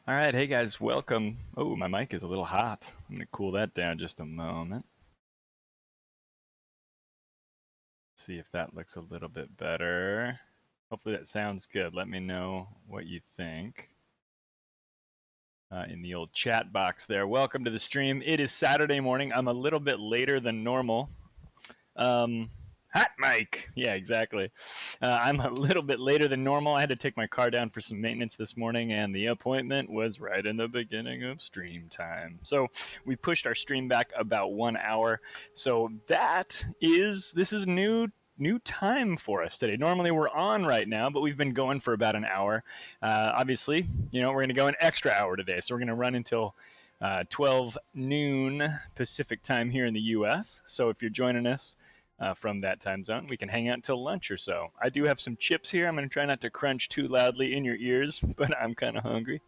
All right, hey guys, welcome. Oh, my mic is a little hot. I'm going to cool that down just a moment. See if that looks a little bit better. Hopefully that sounds good. Let me know what you think in the old chat box there. Welcome to the stream. It is Saturday morning. I'm a little bit later than normal. Hot mic. Yeah, exactly. I'm a little bit later than normal. I had to take my car down for some maintenance this morning, and the appointment was right in the beginning of stream time. So we pushed our stream back about 1 hour. So this is new time for us today. Normally we're on right now, but we've been going for about an hour. Obviously, we're going to go an extra hour today. So we're going to run until 12 noon Pacific time here in the U.S. So if you're joining us from that time zone, we can hang out until lunch or so. I do have some chips here. I'm going to try not to crunch too loudly in your ears, but I'm kind of hungry.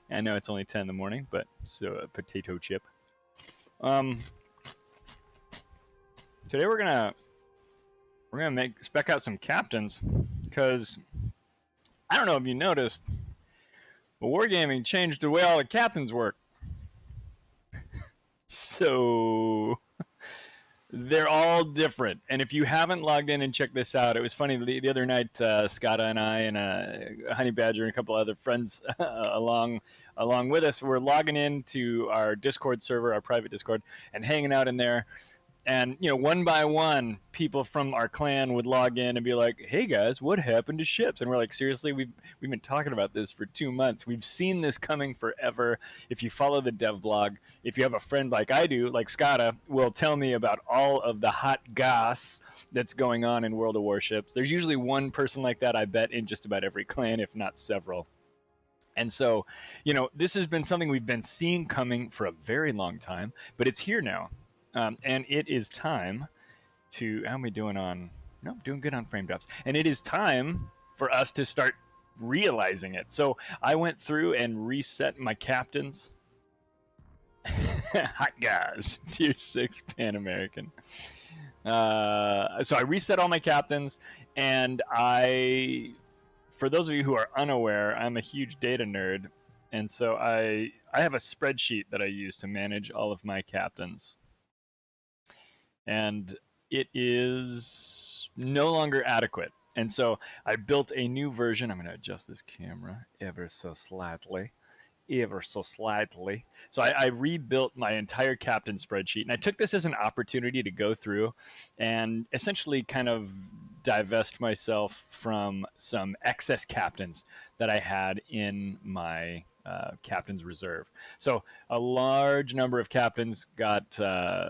I know it's only 10 in the morning, but so a potato chip. Today we're gonna spec out some captains, because I don't know if you noticed, but Wargaming changed the way all the captains work. So they're all different. And if you haven't logged in and checked this out, it was funny. The other night, Scotta and I and Honey Badger and a couple other friends along with us were logging into our Discord server, our private Discord, and hanging out in there. And, one by one, people from our clan would log in and be like, hey, guys, what happened to ships? And we're like, seriously, we've been talking about this for 2 months. We've seen this coming forever. If you follow the dev blog, if you have a friend like I do, like Scotta, will tell me about all of the hot goss that's going on in World of Warships. There's usually one person like that, I bet, in just about every clan, if not several. And so, this has been something we've been seeing coming for a very long time, but it's here now. And it is time to, how am we doing on, no, doing good on frame drops. And it is time for us to start realizing it. So I went through and reset my captains. Hot guys, tier 6 Pan American. So I reset all my captains, and for those of you who are unaware, I'm a huge data nerd. And so I have a spreadsheet that I use to manage all of my captains. And it is no longer adequate. And so I built a new version. I'm going to adjust this camera ever so slightly. So I rebuilt my entire captain spreadsheet. And I took this as an opportunity to go through and essentially kind of divest myself from some excess captains that I had in my captain's reserve. So a large number of captains got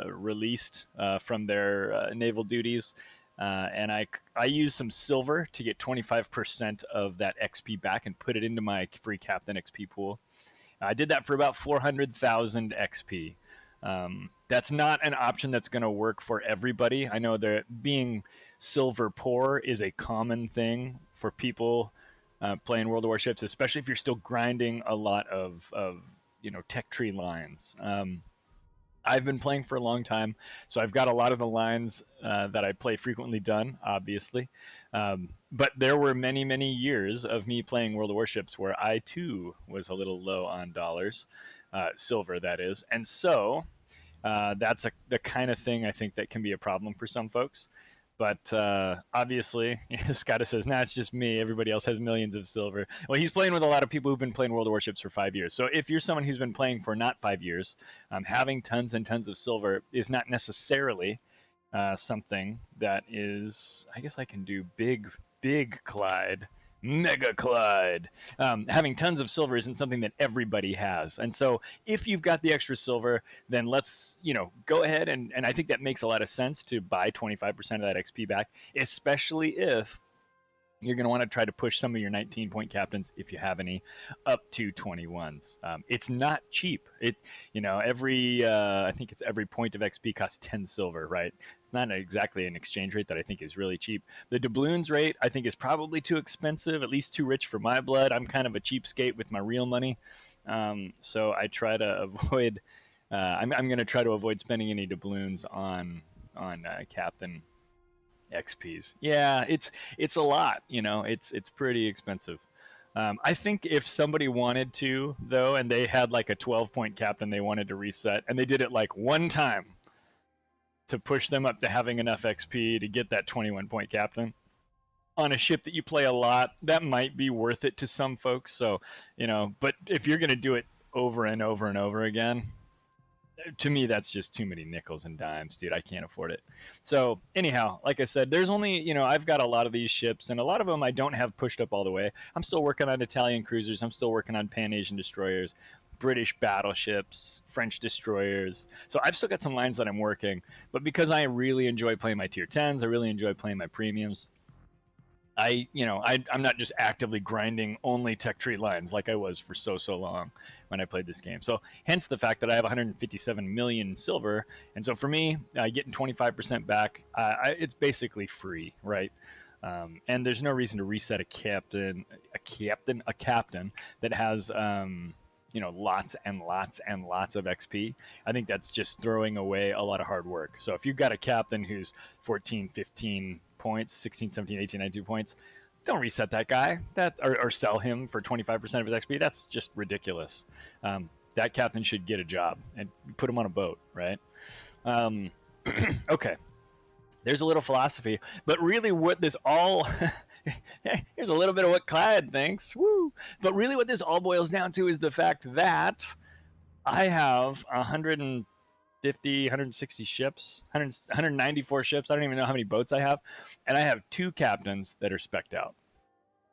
released from their naval duties, and I used some silver to get 25% of that XP back and put it into my free captain XP pool. I did that for about 400,000 XP. That's not an option that's going to work for everybody. I know that being silver poor is a common thing for people playing World of Warships, especially if you're still grinding a lot of tech tree lines. I've been playing for a long time, so I've got a lot of the lines that I play frequently done, obviously. But there were many, many years of me playing World of Warships where I, too, was a little low on dollars, silver, that is. And so that's the kind of thing I think that can be a problem for some folks. But obviously, Scotta says, nah, it's just me. Everybody else has millions of silver. Well, he's playing with a lot of people who've been playing World of Warships for 5 years. So if you're someone who's been playing for not 5 years, having tons and tons of silver is not necessarily something that is, I guess I can do big Clyde, mega Clyde. Having tons of silver isn't something that everybody has. And so if you've got the extra silver, then let's, go ahead. And I think that makes a lot of sense to buy 25% of that XP back, especially if you're going to want to try to push some of your 19-point captains, if you have any, up to 21s. It's not cheap. I think it's every point of XP costs 10 silver, right? Not exactly an exchange rate that I think is really cheap. The doubloons rate, I think, is probably too expensive, at least too rich for my blood. I'm kind of a cheapskate with my real money. So I try to avoid, I'm going to try to avoid spending any doubloons on captain XPs. Yeah, it's a lot, it's pretty expensive. I think if somebody wanted to, though, and they had like a 12-point captain they wanted to reset, and they did it like one time to push them up to having enough XP to get that 21-point captain on a ship that you play a lot, that might be worth it to some folks. So, but if you're going to do it over and over and over again, to me, that's just too many nickels and dimes, dude. I can't afford it. So anyhow, like I said, there's only, I've got a lot of these ships, and a lot of them I don't have pushed up all the way. I'm still working on Italian cruisers. I'm still working on Pan-Asian destroyers, British battleships, French destroyers. So I've still got some lines that I'm working, but because I really enjoy playing my tier 10s, I really enjoy playing my premiums. I'm not just actively grinding only tech tree lines like I was for so long when I played this game. So hence the fact that I have 157 million silver, and so for me, getting 25% back, it's basically free, right? And there's no reason to reset a captain that has lots and lots and lots of XP. I think that's just throwing away a lot of hard work. So if you've got a captain who's 14, 15 points, 16, 17, 18, 19 points, don't reset that guy or sell him for 25% of his XP. That's just ridiculous. That captain should get a job and put him on a boat, right? Okay. There's a little philosophy, but really what this all here's a little bit of what Clyde thinks. Woo! But really what this all boils down to is the fact that I have 150, 160 ships, 194 ships. I don't even know how many boats I have. And I have 2 captains that are spec'd out.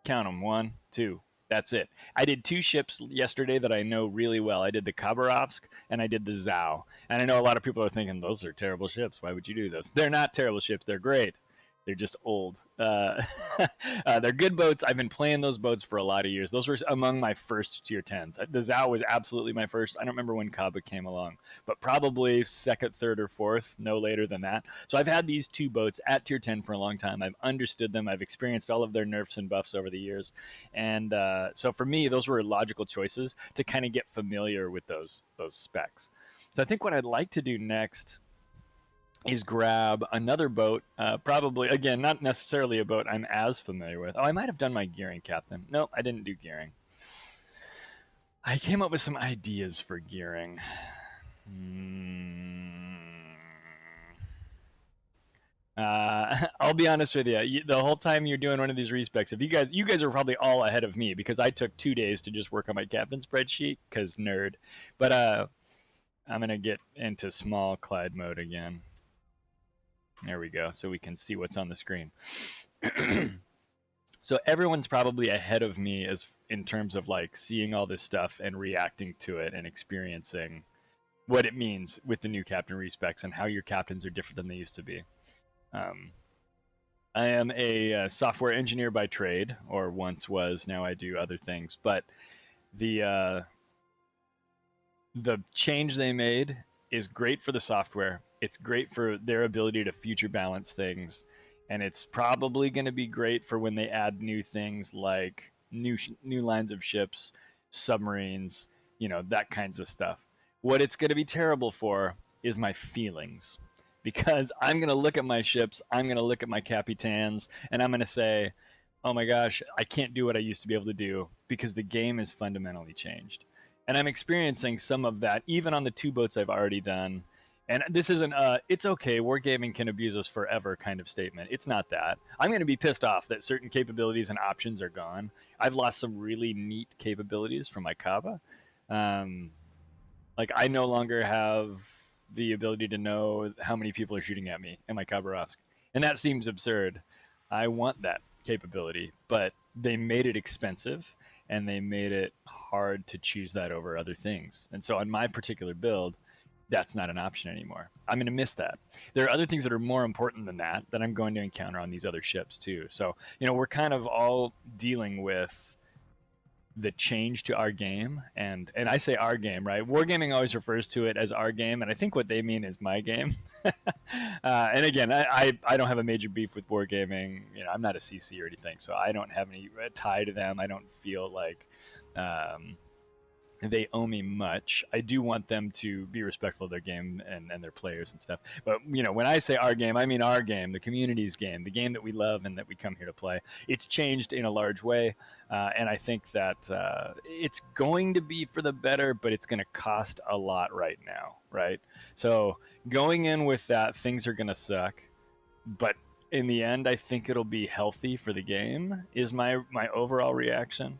Count them. 1, 2. That's it. I did 2 ships yesterday that I know really well. I did the Khabarovsk and I did the Zhao. And I know a lot of people are thinking, those are terrible ships. Why would you do those? They're not terrible ships. They're great. They're just old. They're good boats. I've been playing those boats for a lot of years. Those were among my first tier 10s. The Zhao was absolutely my first. I don't remember when Kaba came along, but probably second, third, or fourth, no later than that. So I've had these 2 boats at tier 10 for a long time. I've understood them. I've experienced all of their nerfs and buffs over the years. And so for me, those were logical choices to kind of get familiar with those specs. So I think what I'd like to do next is grab another boat, probably, again, not necessarily a boat I'm as familiar with. Oh, I might have done my gearing, Captain. No, I didn't do gearing. I came up with some ideas for gearing. I'll be honest with you. The whole time you're doing one of these respecs, if you guys are probably all ahead of me because I took 2 days to just work on my captain spreadsheet because nerd. But I'm going to get into small Clyde mode again. There we go, so we can see what's on the screen. So everyone's probably ahead of me as in terms of like seeing all this stuff and reacting to it and experiencing what it means with the new captain respecs and how your captains are different than they used to be. I am a software engineer by trade, or once was. Now I do other things, but the change they made is great for the software. It's great for their ability to future balance things, and it's probably going to be great for when they add new things like new lines of ships, submarines, that kinds of stuff. What it's going to be terrible for is my feelings, because I'm going to look at my ships, I'm going to look at my capitans, and I'm going to say, oh my gosh, I can't do what I used to be able to do because the game has fundamentally changed. And I'm experiencing some of that even on the 2 boats I've already done. And this isn't it's okay, Wargaming can abuse us forever kind of statement. It's not that. I'm going to be pissed off that certain capabilities and options are gone. I've lost some really neat capabilities from my Kaba. Like I no longer have the ability to know how many people are shooting at me in my Khabarovsk. And that seems absurd. I want that capability, but they made it expensive and they made it hard to choose that over other things. And so on my particular build, that's not an option anymore. I'm going to miss that. There are other things that are more important than that I'm going to encounter on these other ships too. So, we're kind of all dealing with the change to our game. And I say our game, right? Wargaming always refers to it as our game. And I think what they mean is my game. And again, I don't have a major beef with Wargaming. I'm not a CC or anything, so I don't have any tie to them. I don't feel like they owe me much. I do want them to be respectful of their game and their players and stuff. But, you know, when I say our game, I mean our game, the community's game, the game that we love and that we come here to play. It's changed in a large way. And I think that it's going to be for the better, but it's going to cost a lot right now, right? So going in with that, things are going to suck. But in the end, I think it'll be healthy for the game, is my overall reaction.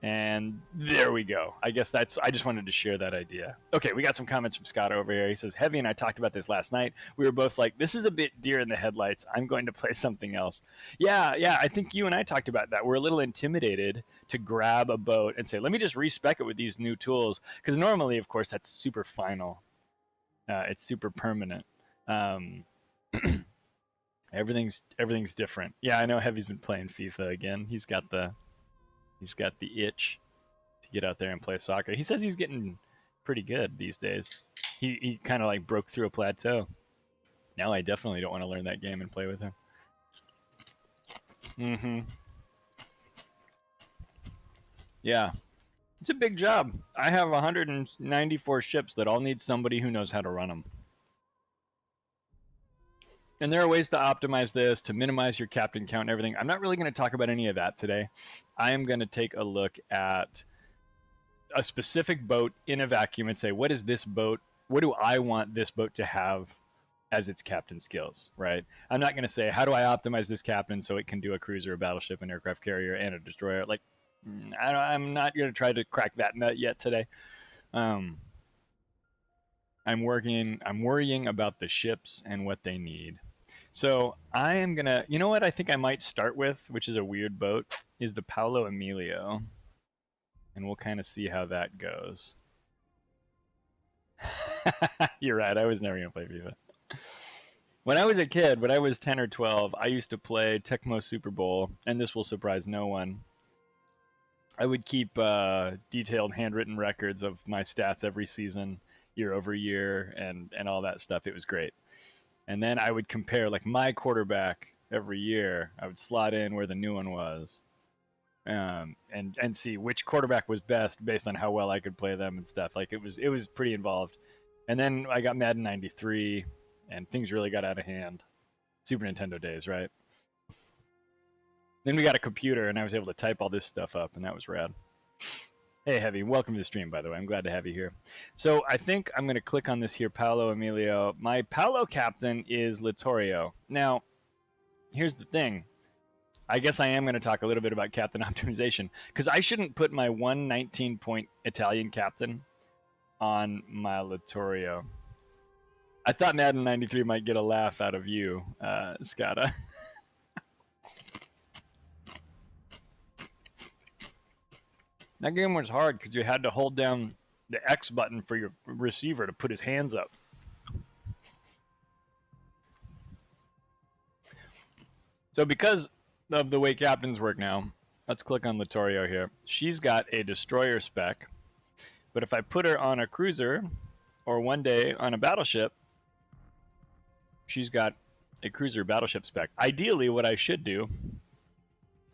And there we go. I guess I just wanted to share that idea. Okay, we got some comments from Scott over here. He says, Heavy and I talked about this last night. We were both like, this is a bit deer in the headlights. I'm going to play something else. Yeah, I think you and I talked about that. We're a little intimidated to grab a boat and say, let me just respec it with these new tools. Because normally, of course, that's super final. It's super permanent. Everything's different. Yeah, I know Heavy's been playing FIFA again. He's got the itch to get out there and play soccer. He says he's getting pretty good these days. He kind of like broke through a plateau. Now I definitely don't want to learn that game and play with him. Yeah. It's a big job. I have 194 ships that all need somebody who knows how to run them. And there are ways to optimize this, to minimize your captain count and everything. I'm not really going to talk about any of that today. I am going to take a look at a specific boat in a vacuum and say, what is this boat? What do I want this boat to have as its captain skills, right? I'm not going to say, how do I optimize this captain so it can do a cruiser, a battleship, an aircraft carrier, and a destroyer? Like, I'm not going to try to crack that nut yet today. I'm worrying about the ships and what they need. So I am going to, you know what I think I might start with, which is a weird boat, is the Paolo Emilio. And we'll kind of see how that goes. You're right, I was never going to play FIFA. When I was a kid, when I was 10 or 12, I used to play Tecmo Super Bowl, and this will surprise no one. I would keep detailed handwritten records of my stats every season, year over year, and all that stuff. It was great. And then I would compare like my quarterback every year. I would slot in where the new one was, and see which quarterback was best based on how well I could play them and stuff. Like it was pretty involved. And then I got Madden 93, and things really got out of hand. Super Nintendo days, right? Then we got a computer, and I was able to type all this stuff up, and that was rad. Hey, Heavy, welcome to the stream, by the way. I'm glad to have you here. So I think I'm going to click on this here, Paolo Emilio. My Paolo captain is Littorio. Now, here's the thing. I guess I am going to talk a little bit about captain optimization, because I shouldn't put my 119-point Italian captain on my Littorio. I thought Madden 93 might get a laugh out of you, Scotta. That game was hard because you had to hold down the X button for your receiver to put his hands up. So because of the way captains work now, let's click on Littorio here. She's got a destroyer spec, but if I put her on a cruiser or one day on a battleship, she's got a cruiser battleship spec. Ideally, what I should do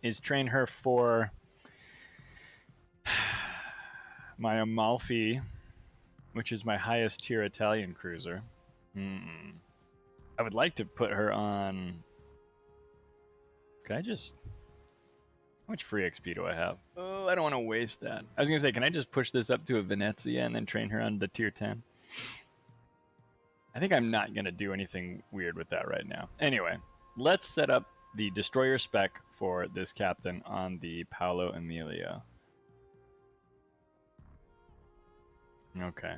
is train her for my Amalfi, which is my highest tier Italian cruiser. I would like to put her on... Can I just... How much free XP do I have? Oh, I don't want to waste that. I was going to say, can I just push this up to a Venezia and then train her on the tier 10? I think I'm not going to do anything weird with that right now. Anyway, let's set up the destroyer spec for this captain on the Paolo Emilio. Okay.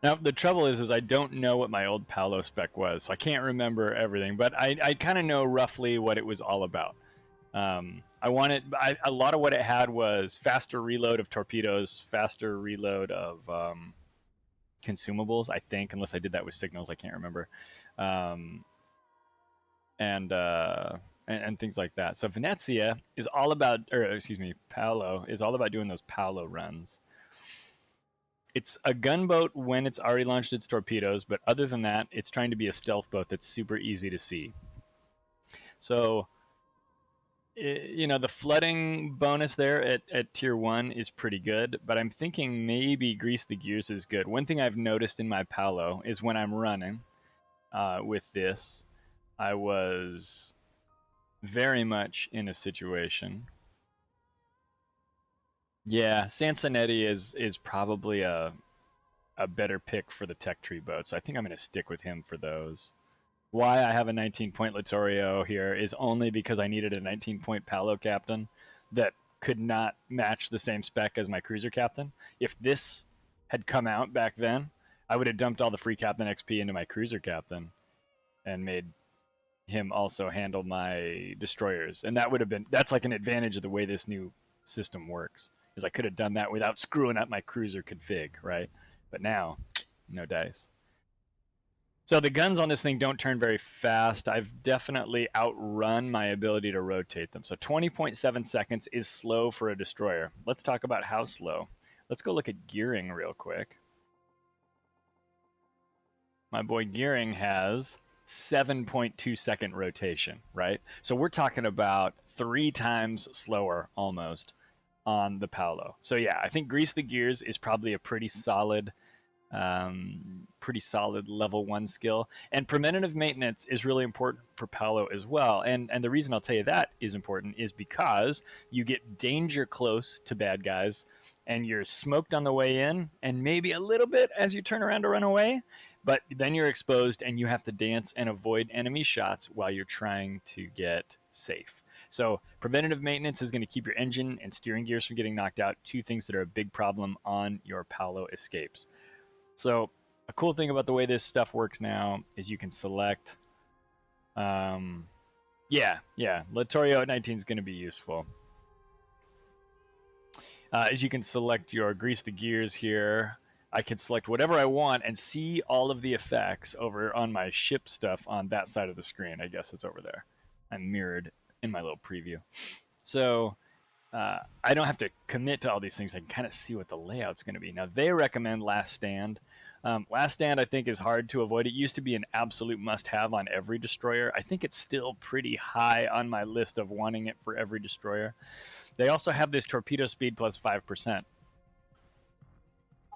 Now, the trouble is I don't know what my old Paolo spec was, so I can't remember everything, but I kind of know roughly what it was all about. A lot of what it had was faster reload of torpedoes, faster reload of consumables, I think, unless I did that with signals, I can't remember. And things like that. So Venezia is all about, Paolo is all about doing those Paolo runs. It's a gunboat when it's already launched its torpedoes, but other than that, it's trying to be a stealth boat that's super easy to see. So You know, the flooding bonus there at tier 1 is pretty good, but I'm thinking maybe Grease the Gears is good. One thing I've noticed in my Paolo is when I'm running with this, I was very much in a situation. Yeah, Sansonetti is probably a better pick for the tech tree boat, so I think I'm going to stick with him for those. Why I have a 19-point Littorio here is only because I needed a 19-point Paolo captain that could not match the same spec as my cruiser captain. If this had come out back then, I would have dumped all the free captain XP into my cruiser captain and made him also handle my destroyers. And that would have been, that's like an advantage of the way this new system works, is I could have done that without screwing up my cruiser config, right? But now, no dice. So the guns on this thing don't turn very fast. I've definitely outrun my ability to rotate them. So 20.7 seconds is slow for a destroyer. Let's talk about how slow. Let's go look at gearing real quick. My boy Gearing has 7.2 second rotation, right? So we're talking about 3 times slower almost on the Paolo. So yeah, I think Grease the Gears is probably a pretty solid level 1 skill. And preventative maintenance is really important for Paolo as well. And the reason I'll tell you that is important is because you get danger close to bad guys and you're smoked on the way in and maybe a little bit as you turn around to run away, but then you're exposed and you have to dance and avoid enemy shots while you're trying to get safe. So preventative maintenance is going to keep your engine and steering gears from getting knocked out, 2 things that are a big problem on your Paolo escapes. So a cool thing about the way this stuff works now is you can select, Littorio at 19 is going to be useful. As you can select your Grease the Gears here, I can select whatever I want and see all of the effects over on my ship stuff on that side of the screen. I guess it's over there. I'm mirrored in my little preview. So I don't have to commit to all these things. I can kind of see what the layout's going to be. Now, they recommend Last Stand. Last Stand, I think, is hard to avoid. It used to be an absolute must-have on every destroyer. I think it's still pretty high on my list of wanting it for every destroyer. They also have this torpedo speed plus 5%.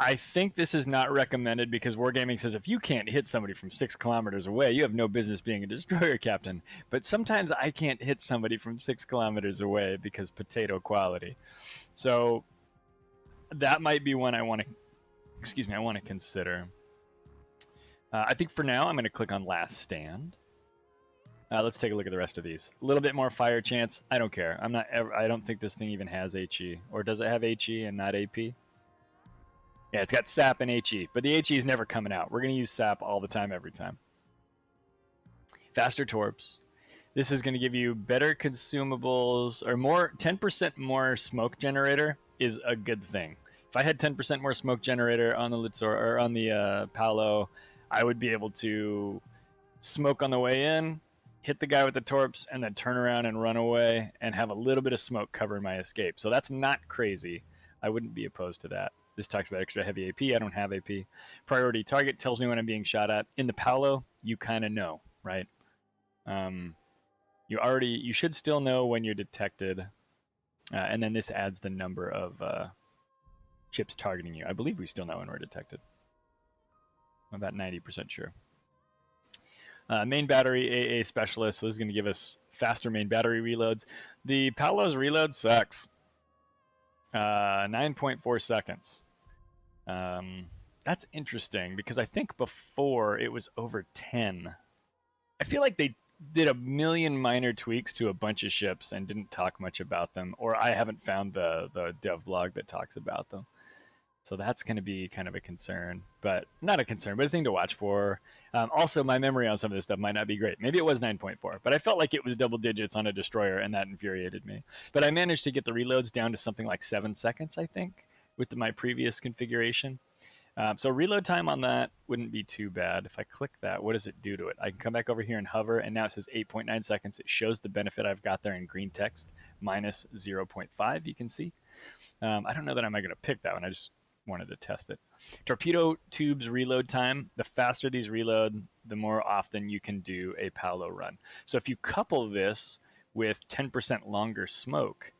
I think this is not recommended because Wargaming says if you can't hit somebody from 6 kilometers away, you have no business being a destroyer captain. But sometimes I can't hit somebody from 6 kilometers away because potato quality. So that might be one I want to consider. I think for now I'm going to click on Last Stand. Let's take a look at the rest of these. A little bit more fire chance. I don't care. I don't think this thing even has HE. Or does it have HE and not AP? Yeah, it's got SAP and HE, but the HE is never coming out. We're going to use SAP all the time, every time. Faster torps. This is going to give you better consumables, or more. 10% more smoke generator is a good thing. If I had 10% more smoke generator on the Litzor or on the Paolo, I would be able to smoke on the way in, hit the guy with the torps, and then turn around and run away and have a little bit of smoke cover my escape. So that's not crazy. I wouldn't be opposed to that. This talks about extra heavy AP. I don't have AP. Priority target tells me when I'm being shot at. In the Paolo, you kind of know, right? You should still know when you're detected. And then this adds the number of ships targeting you. I believe we still know when we're detected. I'm about 90% sure. Main battery AA specialist. So this is going to give us faster main battery reloads. The Paolo's reload sucks. 9.4 seconds. That's interesting because I think before it was over 10. I feel like they did a million minor tweaks to a bunch of ships and didn't talk much about them, or I haven't found the dev blog that talks about them. So that's going to be kind of a concern, but not a concern, but a thing to watch for. Also, my memory on some of this stuff might not be great. Maybe it was 9.4, but I felt like it was double digits on a destroyer, and that infuriated me. But I managed to get the reloads down to something like 7 seconds, I think, with my previous configuration. So reload time on that wouldn't be too bad. If I click that, what does it do to it? I can come back over here and hover, and now it says 8.9 seconds. It shows the benefit I've got there in green text, minus 0.5, you can see. I don't know that I'm going to pick that one. I just wanted to test it. Torpedo tubes reload time. The faster these reload, the more often you can do a Paolo run. So if you couple this with 10% longer smoke,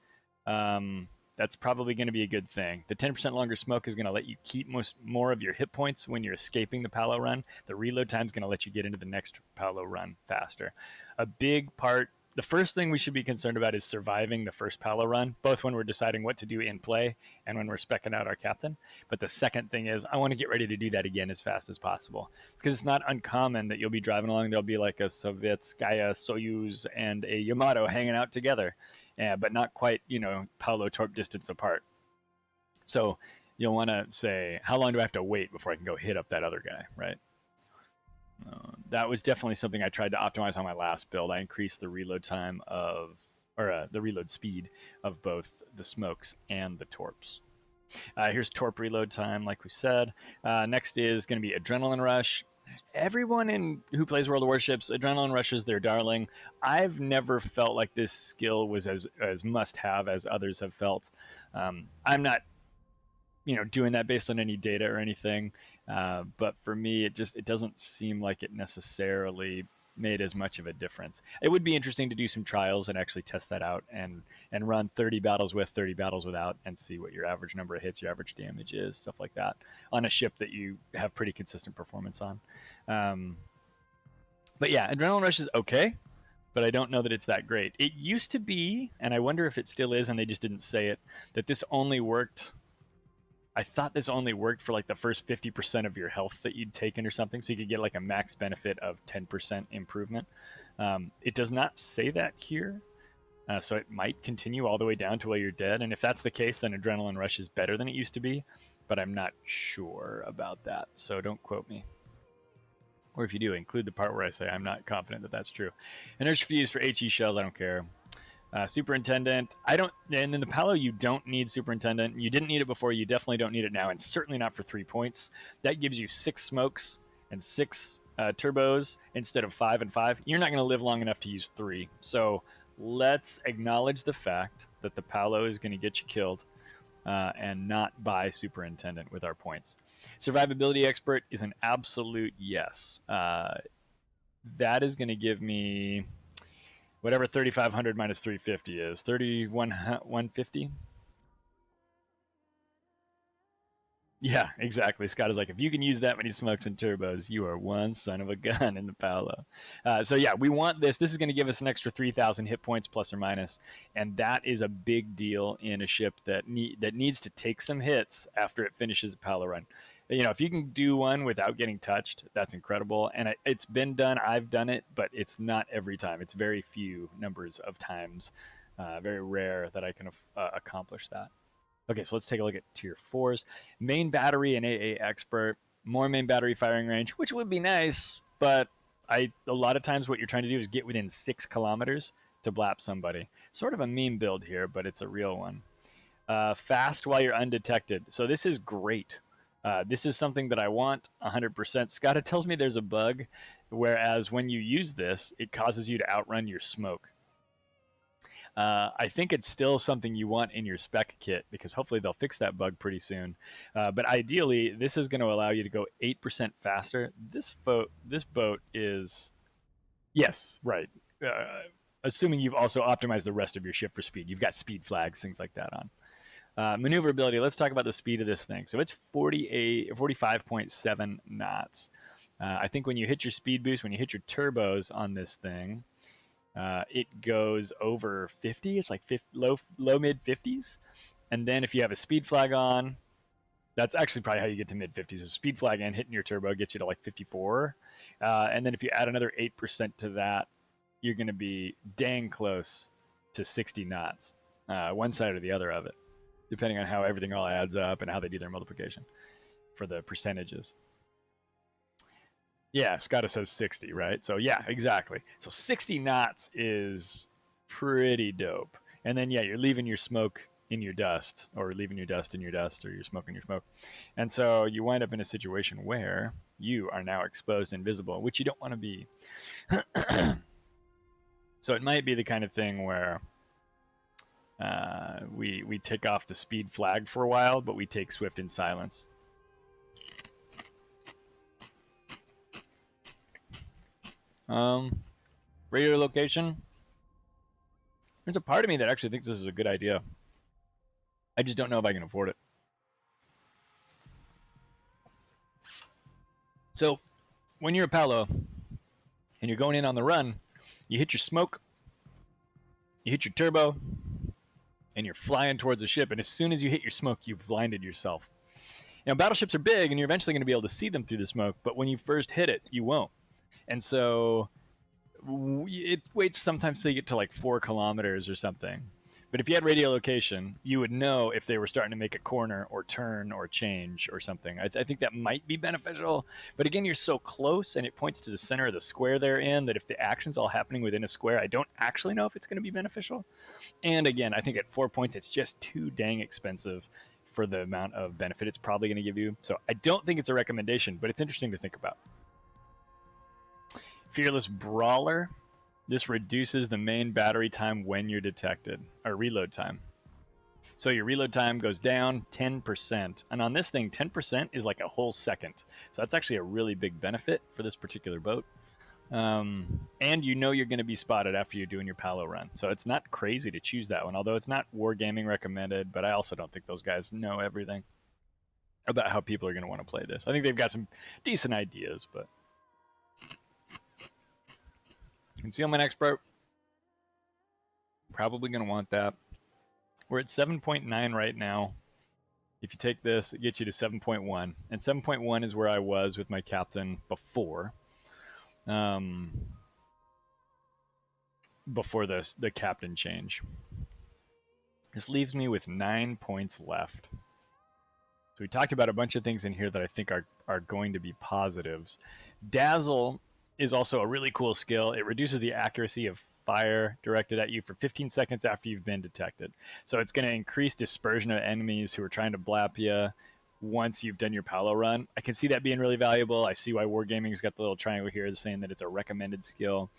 that's probably going to be a good thing. The 10% longer smoke is going to let you keep more of your hit points when you're escaping the Paolo run. The reload time is going to let you get into the next Paolo run faster. A big part, the first thing we should be concerned about is surviving the first Paolo run, both when we're deciding what to do in play and when we're speccing out our captain. But the second thing is I want to get ready to do that again as fast as possible, because it's not uncommon that you'll be driving along, there'll be like a Sovietskaya Soyuz and a Yamato hanging out together. Yeah, but not quite, Paolo torp distance apart. So you'll want to say, how long do I have to wait before I can go hit up that other guy, right? That was definitely something I tried to optimize on my last build. I increased the reload time the reload speed of both the smokes and the torps. Here's torp reload time, like we said. Next is going to be Adrenaline Rush. Everyone who plays World of Warships, Adrenaline Rush is their darling. I've never felt like this skill was as must-have as others have felt. I'm not, doing that based on any data or anything, but for me, it doesn't seem like it necessarily made as much of a difference. It would be interesting to do some trials and actually test that out and run 30 battles with, 30 battles without, and see what your average number of hits, your average damage is, stuff like that, on a ship that you have pretty consistent performance on. But yeah, Adrenaline Rush is okay, but I don't know that it's that great. It used to be, and I wonder if it still is, and they just didn't say it, that this only worked. I thought this only worked for like the first 50% of your health that you'd taken or something, so you could get like a max benefit of 10% improvement. It does not say that here, so it might continue all the way down to while you're dead, and if that's the case, then Adrenaline Rush is better than it used to be, but I'm not sure about that, so don't quote me. Or if you do, include the part where I say I'm not confident that that's true. Inertia fuse for HE shells, I don't care. Superintendent, and in the Paolo, you don't need Superintendent. You didn't need it before, you definitely don't need it now, and certainly not for 3 points. That gives you 6 smokes and 6 turbos instead of 5 and 5. You're not going to live long enough to use 3. So let's acknowledge the fact that the Paolo is going to get you killed and not buy Superintendent with our points. Survivability Expert is an absolute yes. That is going to give me whatever 3,500 minus 350 is. 3,150? Yeah, exactly. Scott is like, if you can use that many smokes and turbos, you are one son of a gun in the Paolo. So yeah, we want this. This is going to give us an extra 3,000 hit points plus or minus, and that is a big deal in a ship that needs to take some hits after it finishes a Paolo run. If you can do one without getting touched, that's incredible. And it's been done. I've done it, but it's not every time. It's very few numbers of times, very rare that I can accomplish that. Okay, so let's take a look at tier 4s. Main battery and AA expert, more main battery firing range, which would be nice, but a lot of times what you're trying to do is get within 6 kilometers to blap somebody. Sort of a meme build here, but it's a real one. Fast while you're undetected. So this is great. This is something that I want 100%. Scott tells me there's a bug, whereas when you use this, it causes you to outrun your smoke. I think it's still something you want in your spec kit, because hopefully they'll fix that bug pretty soon. But ideally, this is going to allow you to go 8% faster. This boat is, yes, right. Assuming you've also optimized the rest of your ship for speed. You've got speed flags, things like that on. Maneuverability, let's talk about the speed of this thing. So it's 45.7 knots. I think when you hit your speed boost, when you hit your turbos on this thing, it goes over 50. It's like low mid 50s. And then if you have a speed flag on, that's actually probably how you get to mid 50s. A speed flag and hitting your turbo gets you to like 54. And then if you add another 8% to that, you're going to be dang close to 60 knots, one side or the other of it, depending on how everything all adds up and how they do their multiplication for the percentages. Yeah, Scott says 60, right? So yeah, exactly. So 60 knots is pretty dope. And then yeah, you're leaving your smoke in your dust, or leaving your dust in your dust, or your smoke in your smoke. And so you wind up in a situation where you are now exposed and visible, which you don't want to be. So it might be the kind of thing where we take off the speed flag for a while, but we take swift in silence. Radar location. There's a part of me that actually thinks this is a good idea. I just don't know if I can afford it. So when you're a Paolo and you're going in on the run, you hit your smoke, you hit your turbo, and you're flying towards the ship. And as soon as you hit your smoke, you've blinded yourself. You know, battleships are big, and you're eventually going to be able to see them through the smoke. But when you first hit it, you won't. And so it waits sometimes till you get to like 4 kilometers or something. But if you had radiolocation, you would know if they were starting to make a corner or turn or change or something. I think that might be beneficial. But again, you're so close, and it points to the center of the square they're in, that if the action's all happening within a square, I don't actually know if it's going to be beneficial. And again, I think at 4 points, it's just too dang expensive for the amount of benefit it's probably going to give you. So I don't think it's a recommendation, but it's interesting to think about. Fearless Brawler. This reduces the main battery time when you're detected, or reload time. So your reload time goes down 10%. And on this thing, 10% is like a whole second. So that's actually a really big benefit for this particular boat. And you know you're going to be spotted after you're doing your Paolo run. So it's not crazy to choose that one, although it's not Wargaming recommended, but I also don't think those guys know everything about how people are going to want to play this. I think they've got some decent ideas, but... Concealment Expert, probably going to want that. We're at 7.9 right now. If you take this, it gets you to 7.1. And 7.1 is where I was with my captain before. Before the captain change. This leaves me with 9 points left. So we talked about a bunch of things in here that I think are going to be positives. Dazzle is also a really cool skill. It reduces the accuracy of fire directed at you for 15 seconds after you've been detected. So it's going to increase dispersion of enemies who are trying to blap you once you've done your Paolo run. I can see that being really valuable. I see why Wargaming's got the little triangle here saying that it's a recommended skill.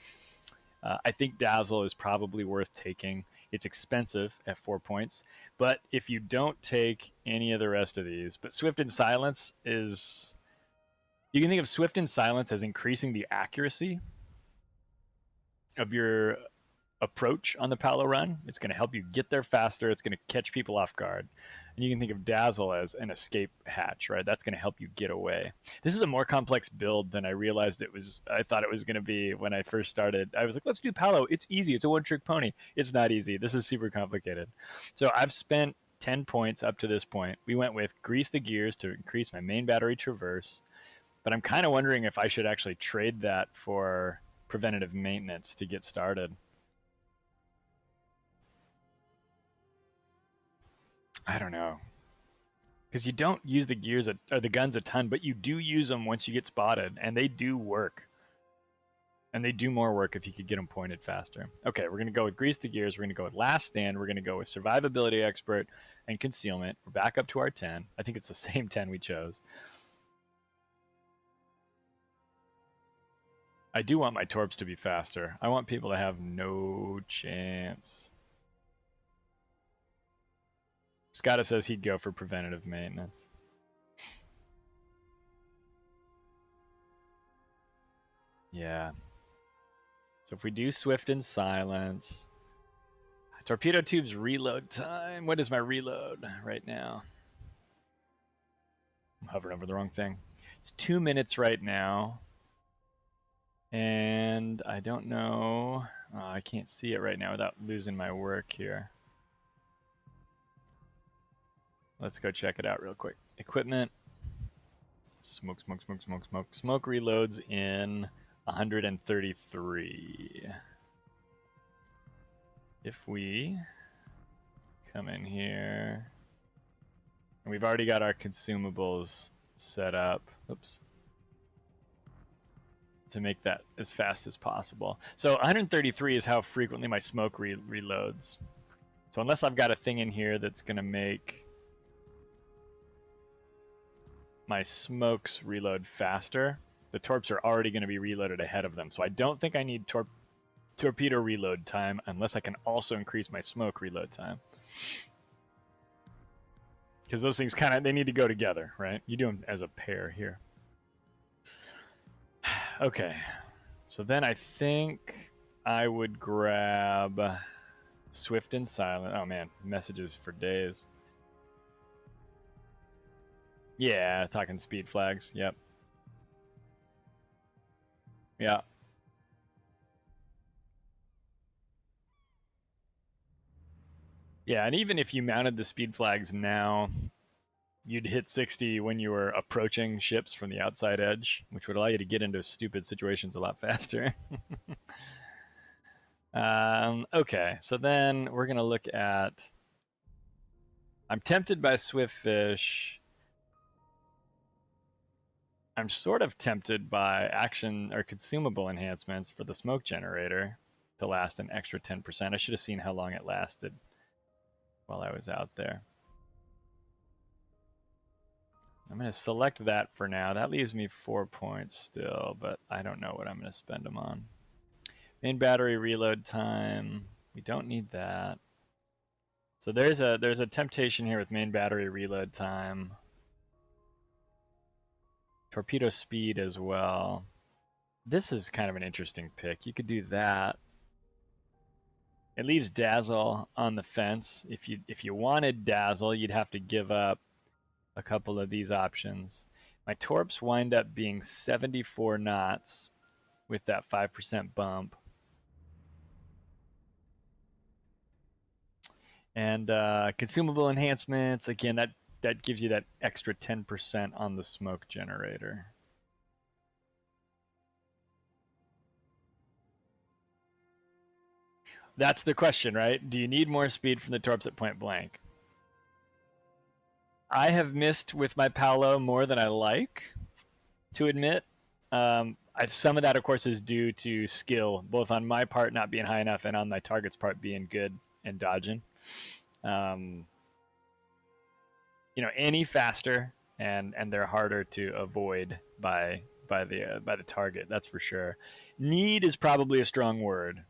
I think Dazzle is probably worth taking. It's expensive at 4 points, but if you don't take any of the rest of these, but Swift and Silence is... You can think of Swift and Silence as increasing the accuracy of your approach on the Paolo run. It's going to help you get there faster. It's going to catch people off guard. And you can think of Dazzle as an escape hatch, right? That's going to help you get away. This is a more complex build than I realized it was. I thought it was going to be when I first started. I was like, let's do Paolo. It's easy. It's a one-trick pony. It's not easy. This is super complicated. So I've spent 10 points up to this point. We went with Grease the Gears to increase my main battery traverse. But I'm kind of wondering if I should actually trade that for preventative maintenance to get started. I don't know. Because you don't use the gears or the guns a ton, but you do use them once you get spotted, and they do work. And they do more work if you could get them pointed faster. Okay, we're going to go with Grease the Gears. We're going to go with Last Stand. We're going to go with Survivability Expert and Concealment. We're back up to our 10. I think it's the same 10 we chose. I do want my torps to be faster. I want people to have no chance. Scotta says he'd go for preventative maintenance. Yeah. So if we do Swift and Silence... Torpedo Tube's reload time. What is my reload right now? I'm hovering over the wrong thing. It's 2 minutes right now. And I don't know. Oh, I can't see it right now without losing my work here. Let's go check it out real quick. Equipment. Smoke, smoke, smoke, smoke, smoke. Smoke reloads in 133. If we come in here, and we've already got our consumables set up. Oops. To make that as fast as possible. So 133 is how frequently my smoke reloads. So unless I've got a thing in here that's going to make my smokes reload faster, the torps are already going to be reloaded ahead of them. So I don't think I need torpedo reload time unless I can also increase my smoke reload time. Because those things they need to go together, right? You do them as a pair here. Okay, so then I think I would grab Swift and silent. Oh man, messages for days. Yeah, talking speed flags. Yep. Yeah. Yeah, and even if you mounted the speed flags now, you'd hit 60 when you were approaching ships from the outside edge, which would allow you to get into stupid situations a lot faster. Okay, so then we're going to look at... I'm tempted by Swift Fish. I'm sort of tempted by action or consumable enhancements for the smoke generator to last an extra 10%. I should have seen how long it lasted while I was out there. I'm going to select that for now. That leaves me 4 points still, but I don't know what I'm going to spend them on. Main battery reload time. We don't need that. So there's a temptation here with main battery reload time. Torpedo speed as well. This is kind of an interesting pick. You could do that. It leaves Dazzle on the fence. If you wanted Dazzle, you'd have to give up a couple of these options. My torps wind up being 74 knots with that 5% bump. And consumable enhancements, again, that gives you that extra 10% on the smoke generator. That's the question, right? Do you need more speed from the torps at point blank? I have missed with my Paolo more than I like to admit. Some of that, of course, is due to skill, both on my part not being high enough and on my target's part being good and dodging. Any faster and they're harder to avoid by the target. That's for sure. Need is probably a strong word,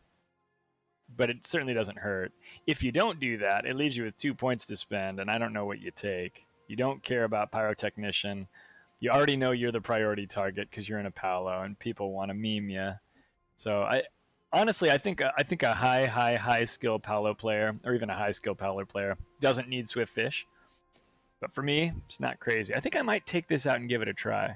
but it certainly doesn't hurt. If you don't do that, it leaves you with 2 points to spend, and I don't know what you take. You don't care about pyrotechnician. You already know you're the priority target because you're in a Paolo, and people want to meme you. So honestly, I think a high skill Paolo player, or even a high skill Paolo player, doesn't need Swift Fish. But for me, it's not crazy. I think I might take this out and give it a try.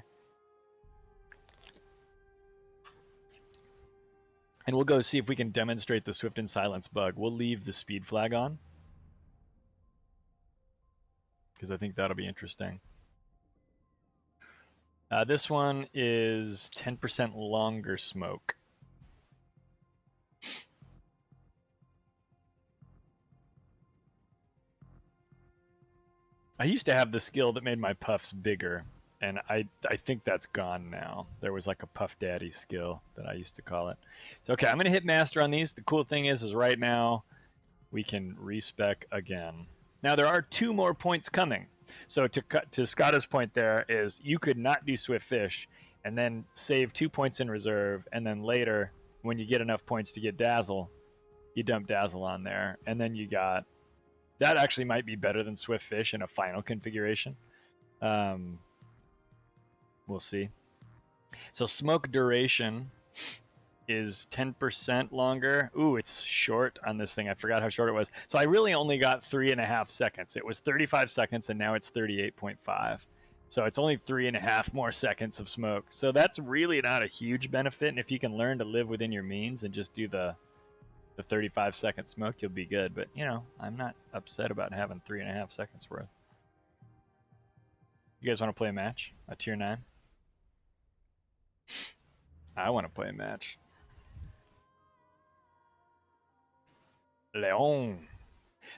And we'll go see if we can demonstrate the Swift and Silence bug. We'll leave the speed flag on, because I think that'll be interesting. This one is 10% longer smoke. I used to have the skill that made my puffs bigger, and I think that's gone now. There was like a Puff Daddy skill that I used to call it. So, okay, I'm going to hit master on these. The cool thing is right now we can respec again. Now, there are 2 more points coming. So to Scotta's point there is you could not do Swift Fish and then save 2 points in reserve, and then later, when you get enough points to get Dazzle, you dump Dazzle on there, and then you got... That actually might be better than Swift Fish in a final configuration. We'll see. So smoke duration is 10% longer. Ooh, it's short on this thing. I forgot how short it was. So I really only got 3.5 seconds. It was 35 seconds, and now it's 38.5. So it's only 3.5 more seconds of smoke. So that's really not a huge benefit. And if you can learn to live within your means and just do the 35-second smoke, you'll be good. But, I'm not upset about having 3.5 seconds worth. You guys want to play a match? A tier 9? I want to play a match. Leon.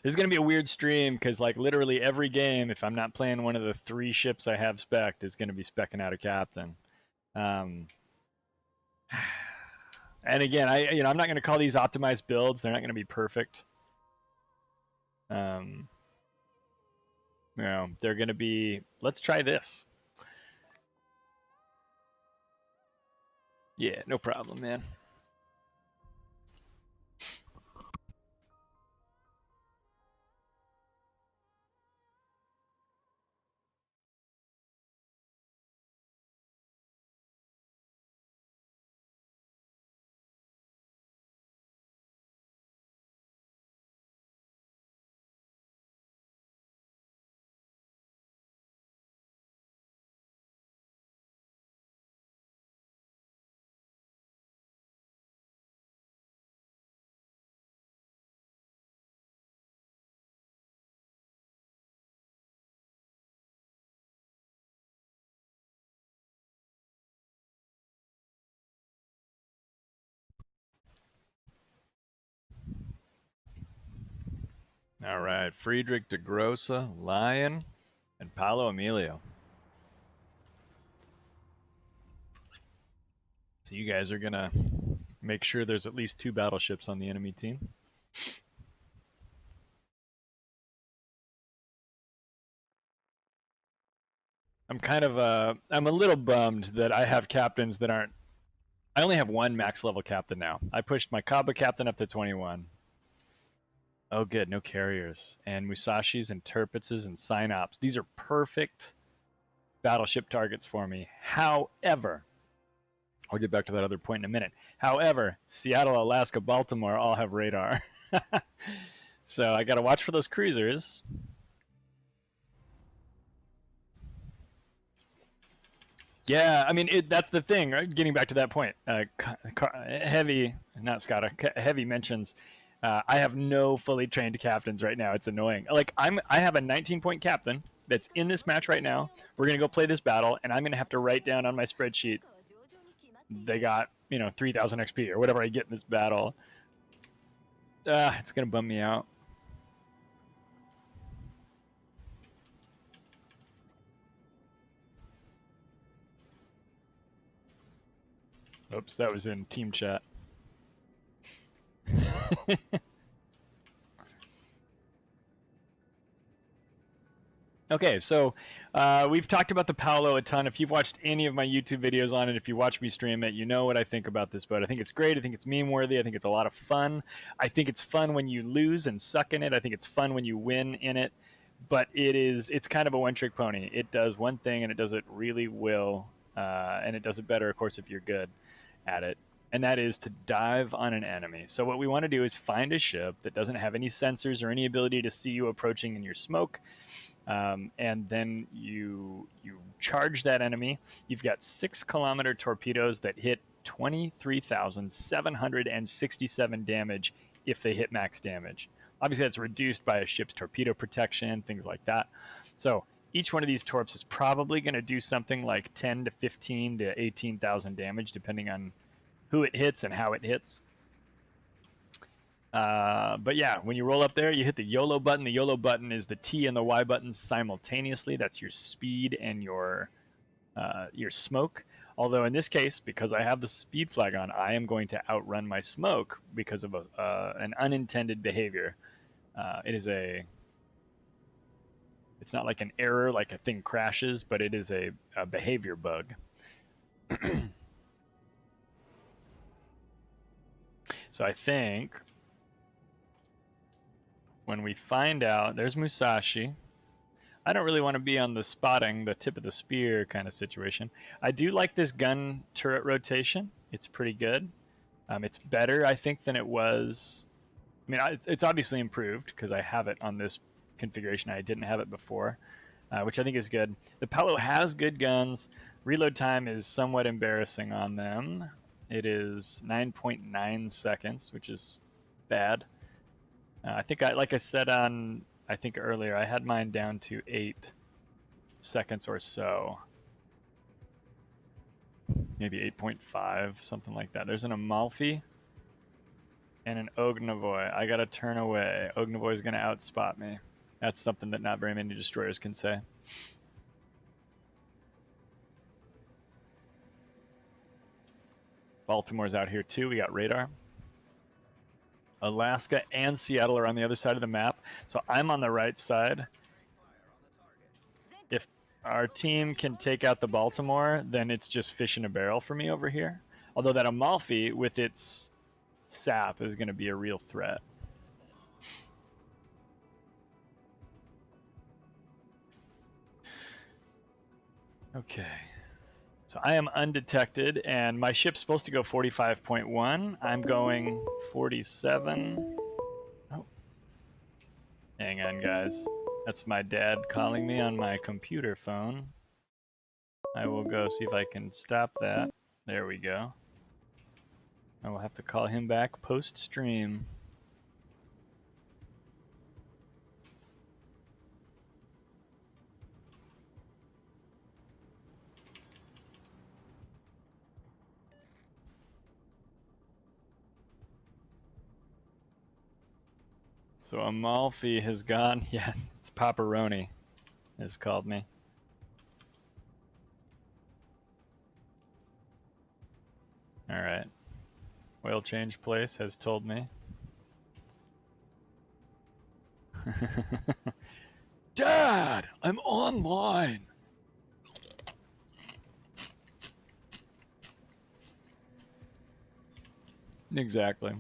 This is going to be a weird stream because, like, literally every game, if I'm not playing one of the 3 ships I have spec'd, is going to be speccing out a captain. And again, I'm not going to call these optimized builds. They're not going to be perfect. They're going to be, let's try this. Yeah, no problem, man. All right, Friedrich de Grossa, Lion, and Paolo Emilio. So you guys are gonna make sure there's at least 2 battleships on the enemy team. I'm kind of I'm a little bummed that I have captains that aren't. I only have 1 max level captain now. I pushed my Kaba captain up to 21. Oh, good, no carriers and Musashis and Tirpitzes and Synops. These are perfect battleship targets for me. However, I'll get back to that other point in a minute. However, Seattle, Alaska, Baltimore all have radar. So I got to watch for those cruisers. Yeah, I mean, that's the thing, right? Getting back to that point. Heavy, not Scotta, Heavy mentions, I have no fully trained captains right now. It's annoying. Like, I have a 19-point captain that's in this match right now. We're going to go play this battle, and I'm going to have to write down on my spreadsheet they got, 3,000 XP or whatever I get in this battle. It's going to bum me out. Oops, that was in team chat. Okay, so we've talked about the Paolo a ton. If you've watched any of my YouTube videos on it, if you watch me stream it, you know what I think about this boat. I think it's great. I think it's meme worthy. I think it's a lot of fun. I think it's fun when you lose and suck in it. I think it's fun when you win in it. But it's kind of a one-trick pony. It does one thing and it does it really well, and it does it better, of course, if you're good at it. And that is to dive on an enemy. So what we want to do is find a ship that doesn't have any sensors or any ability to see you approaching in your smoke. And then you charge that enemy. You've got 6-kilometer torpedoes that hit 23,767 damage if they hit max damage. Obviously, that's reduced by a ship's torpedo protection, things like that. So each one of these torps is probably going to do something like 10 to 15 to 18,000 damage, depending on who it hits and how it hits. But yeah, when you roll up there, you hit the YOLO button. The YOLO button is the T and the Y buttons simultaneously. That's your speed and your smoke. Although in this case, because I have the speed flag on, I am going to outrun my smoke because of an unintended behavior. It's not like an error, like a thing crashes, but it is a behavior bug. So I think when we find out, there's Musashi. I don't really want to be on the spotting, the tip of the spear kind of situation. I do like this gun turret rotation. It's pretty good. It's better, I think, than it was. I mean, it's obviously improved because I have it on this configuration. I didn't have it before, which I think is good. The Paolo has good guns. Reload time is somewhat embarrassing on them. It is 9.9 seconds, which is bad. I think like I said I think earlier, I had mine down to 8 seconds or so. Maybe 8.5, something like that. There's an Amalfi and an Ognavoy. I gotta turn away. Ognavoy's gonna outspot me. That's something that not very many destroyers can say. Baltimore's out here too. We got radar. Alaska and Seattle are on the other side of the map. So I'm on the right side. If our team can take out the Baltimore, then it's just fish in a barrel for me over here. Although that Amalfi with its sap is going to be a real threat. Okay. So I am undetected, and my ship's supposed to go 45.1. I'm going 47. Oh. Hang on, guys. That's my dad calling me on my computer phone. I will go see if I can stop that. There we go. I will have to call him back post-stream. So Amalfi has gone. Yeah, it's Paparoni has called me. All right. Oil change place has told me. Dad, I'm online. Exactly.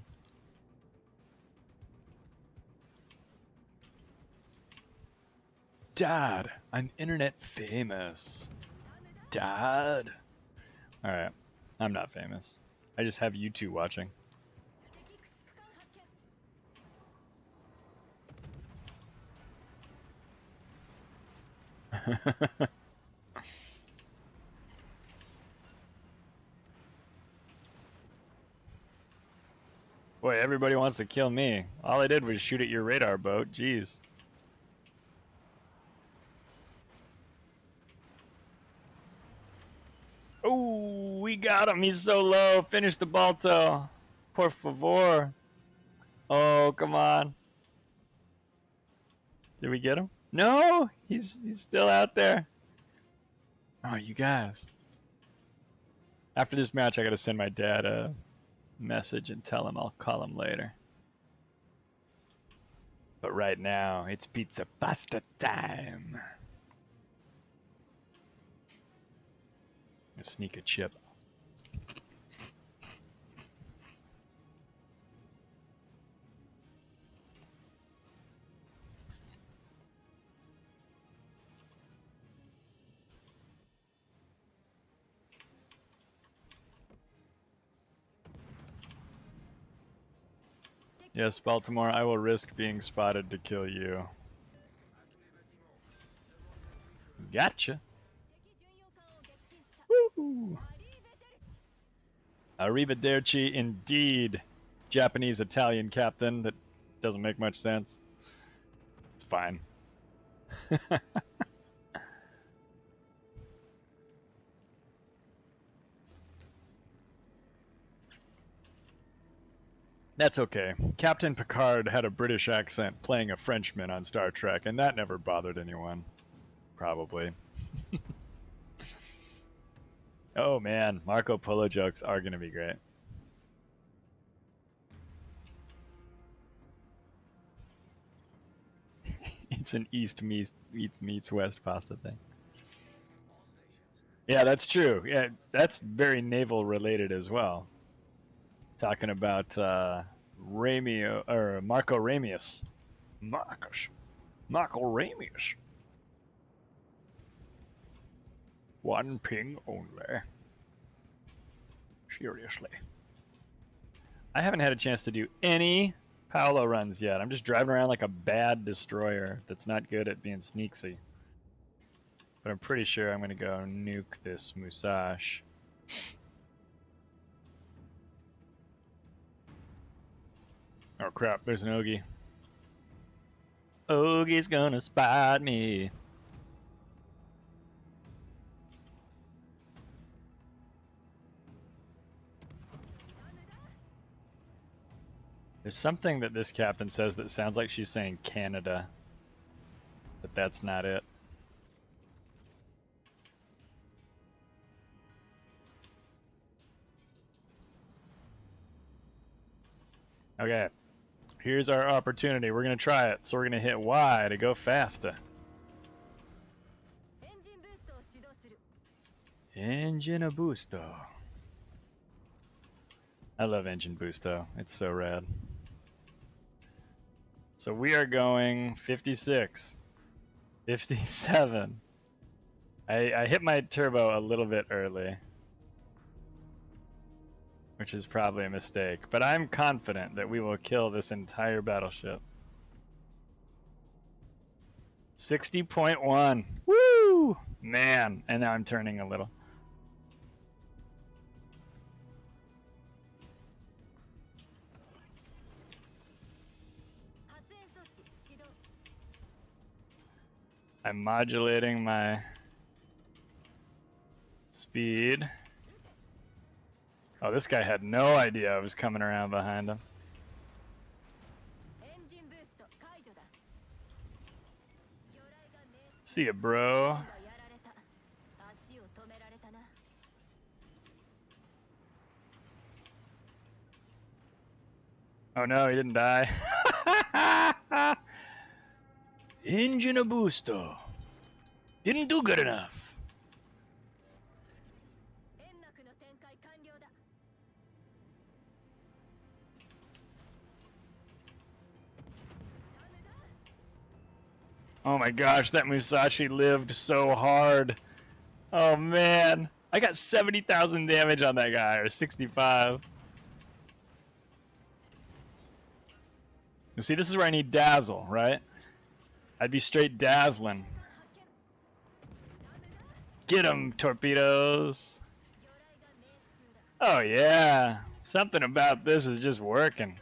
Dad, I'm internet famous. Dad. All right. I'm not famous. I just have you two watching. Boy, everybody wants to kill me. All I did was shoot at your radar boat. Jeez. Oh, we got him. He's so low. Finish the Balto. Por favor. Oh, come on. Did we get him? No, he's still out there. Oh, you guys. After this match, I gotta send my dad a message and tell him I'll call him later. But right now, it's pizza pasta time. Sneak a chip. Yes, Baltimore, I will risk being spotted to kill you. Gotcha. Woo! Arrivederci indeed. Japanese Italian captain. That doesn't make much sense. It's fine. That's okay. Captain Picard had a British accent playing a Frenchman on Star Trek, and that never bothered anyone. Probably. Oh man, Marco Polo jokes are going to be great. It's an East meets West pasta thing. Yeah, that's true. Yeah, that's very naval related as well. Talking about Ramio or Marco Ramius. Marco Ramius. One ping only. Seriously. I haven't had a chance to do any Paolo runs yet. I'm just driving around like a bad destroyer that's not good at being sneaky. But I'm pretty sure I'm going to go nuke this Musash. Oh crap, there's an Ogie. Ogie's gonna spot me. There's something that this captain says that sounds like she's saying Canada. But that's not it. Okay. Here's our opportunity. We're going to try it. So we're going to hit Y to go faster. Engine boosto. I love engine boosto. It's so rad. So we are going 56. 57. I hit my turbo a little bit early, which is probably a mistake, but I'm confident that we will kill this entire battleship. 60.1. Woo! Man, and now I'm turning a little. I'm modulating my speed. Oh, this guy had no idea I was coming around behind him. See ya, bro. Oh no, he didn't die. Engine Abusto. Didn't do good enough. Oh my gosh, that Musashi lived so hard. Oh man, I got 70,000 damage on that guy, or 65. You see, this is where I need dazzle, right? I'd be straight dazzling. Get him, torpedoes. Oh yeah, something about this is just working.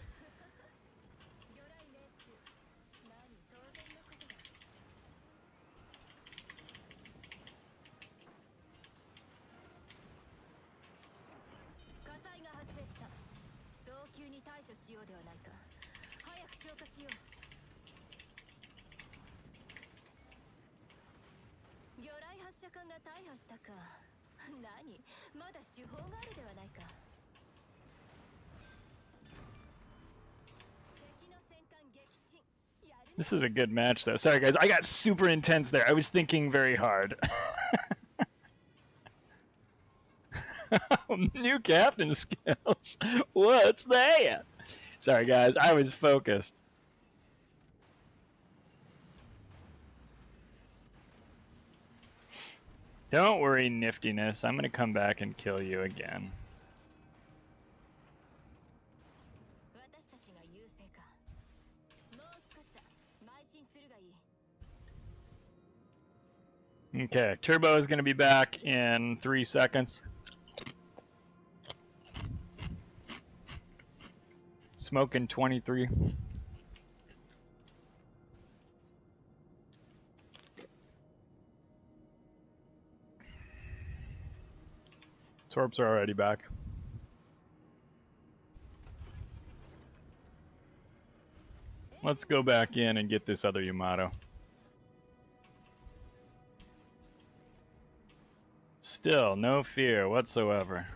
This is a good match, though. Sorry, guys. I got super intense there. I was thinking very hard. New captain skills. What's that? Sorry, guys. I was focused. Don't worry, niftiness. I'm going to come back and kill you again. Okay, Turbo is going to be back in 3 seconds. Smoking 23. Torps are already back. Let's go back in and get this other Yamato. Still, no fear whatsoever.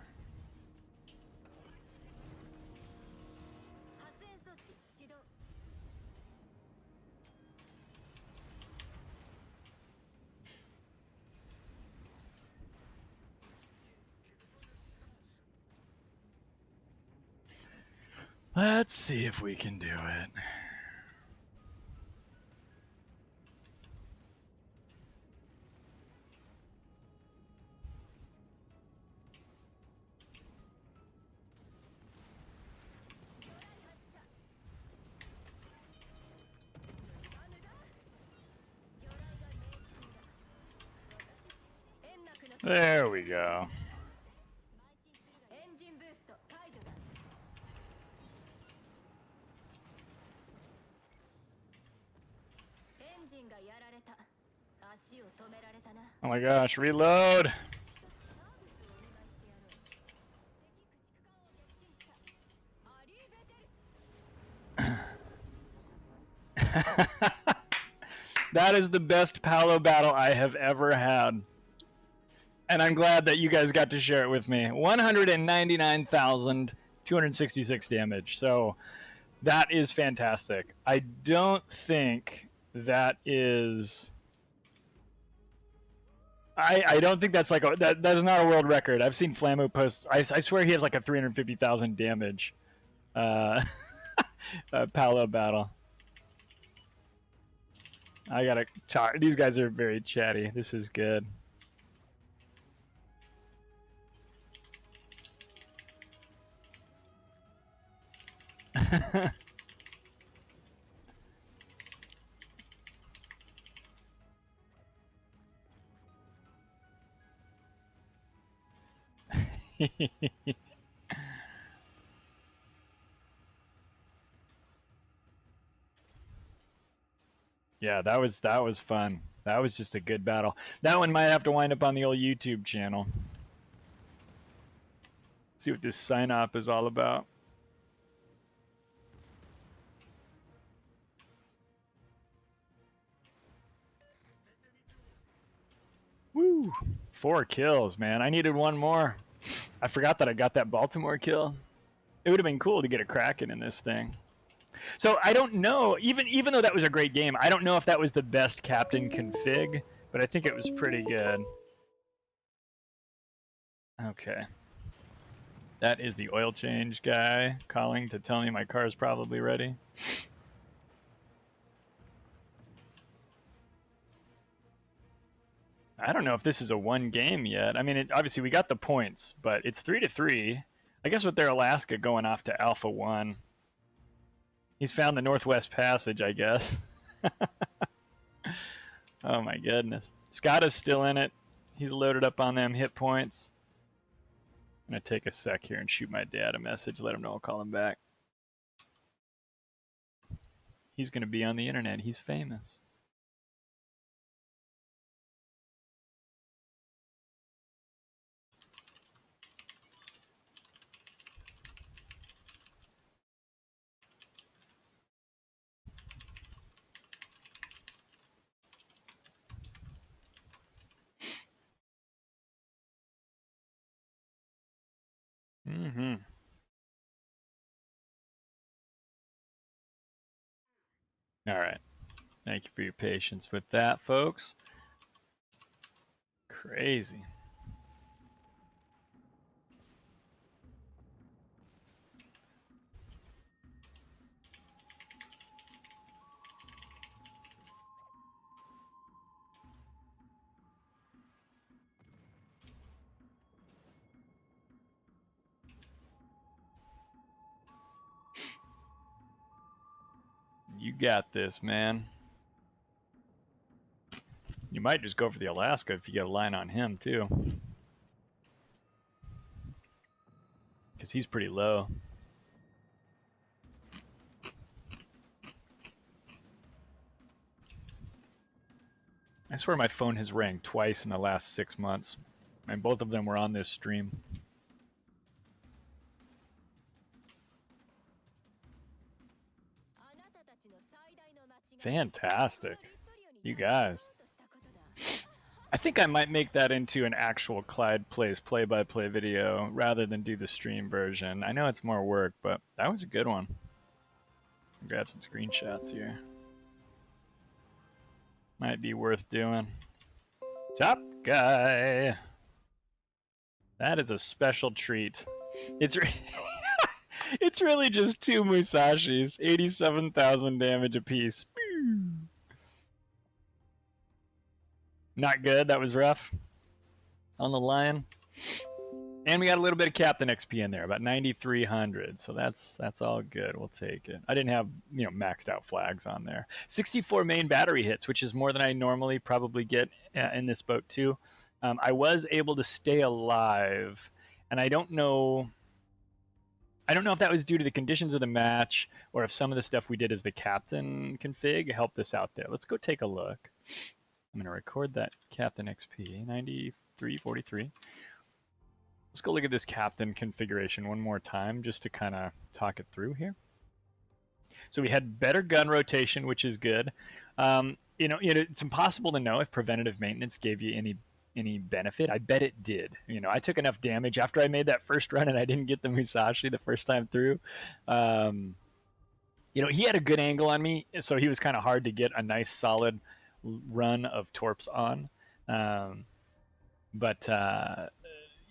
Let's see if we can do it. There we go. Oh my gosh, reload! That is the best Paolo battle I have ever had. And I'm glad that you guys got to share it with me. 199,266 damage. So that is fantastic. I don't think that is... I don't think that's like a... That is not a world record. I've seen Flammo post... I swear he has like a 350,000 damage Paolo battle. I gotta talk. These guys are very chatty. This is good. Yeah, that was fun. That was just a good battle. That one might have to wind up on the old YouTube channel. Let's see what this sign-op is all about. Whew. 4 kills, man. I needed one more. I forgot that I got that Baltimore kill. It would have been cool to get a Kraken in this thing. So I don't know, even though that was a great game, I don't know if that was the best captain config, but I think it was pretty good. Okay. That is the oil change guy calling to tell me my car is probably ready. I don't know if this is a one game yet. I mean, obviously we got the points, but it's 3-3. I guess with their Alaska going off to Alpha 1. He's found the Northwest Passage, I guess. Oh my goodness. Scott is still in it. He's loaded up on them hit points. I'm going to take a sec here and shoot my dad a message, let him know I'll call him back. He's going to be on the internet. He's famous. Mm-hmm. All right. Thank you for your patience with that, folks. Crazy. You got this, man. You might just go for the Alaska if you get a line on him, too. Because he's pretty low. I swear my phone has rang twice in the last 6 months. And both of them were on this stream. Fantastic. You guys. I think I might make that into an actual Clyde Plays play-by-play video rather than do the stream version. I know it's more work, but that was a good one. I'll grab some screenshots here. Might be worth doing. Top guy. That is a special treat. It's it's really just 2 Musashis, 87,000 damage apiece. Not good. That was rough. On the Lion. And we got a little bit of Captain XP in there, about 9,300. So that's all good. We'll take it. I didn't have, maxed out flags on there. 64 main battery hits, which is more than I normally probably get in this boat too. I was able to stay alive, and I don't know if that was due to the conditions of the match or if some of the stuff we did as the captain config helped us out there. Let's go take a look. I'm going to record that Captain XP, 9343. Let's go look at this Captain configuration one more time just to kind of talk it through here. So we had better gun rotation, which is good. It's impossible to know if preventative maintenance gave you any benefit. I bet it did. I took enough damage after I made that first run and I didn't get the Musashi the first time through. He had a good angle on me, so he was kind of hard to get a nice solid run of torps on.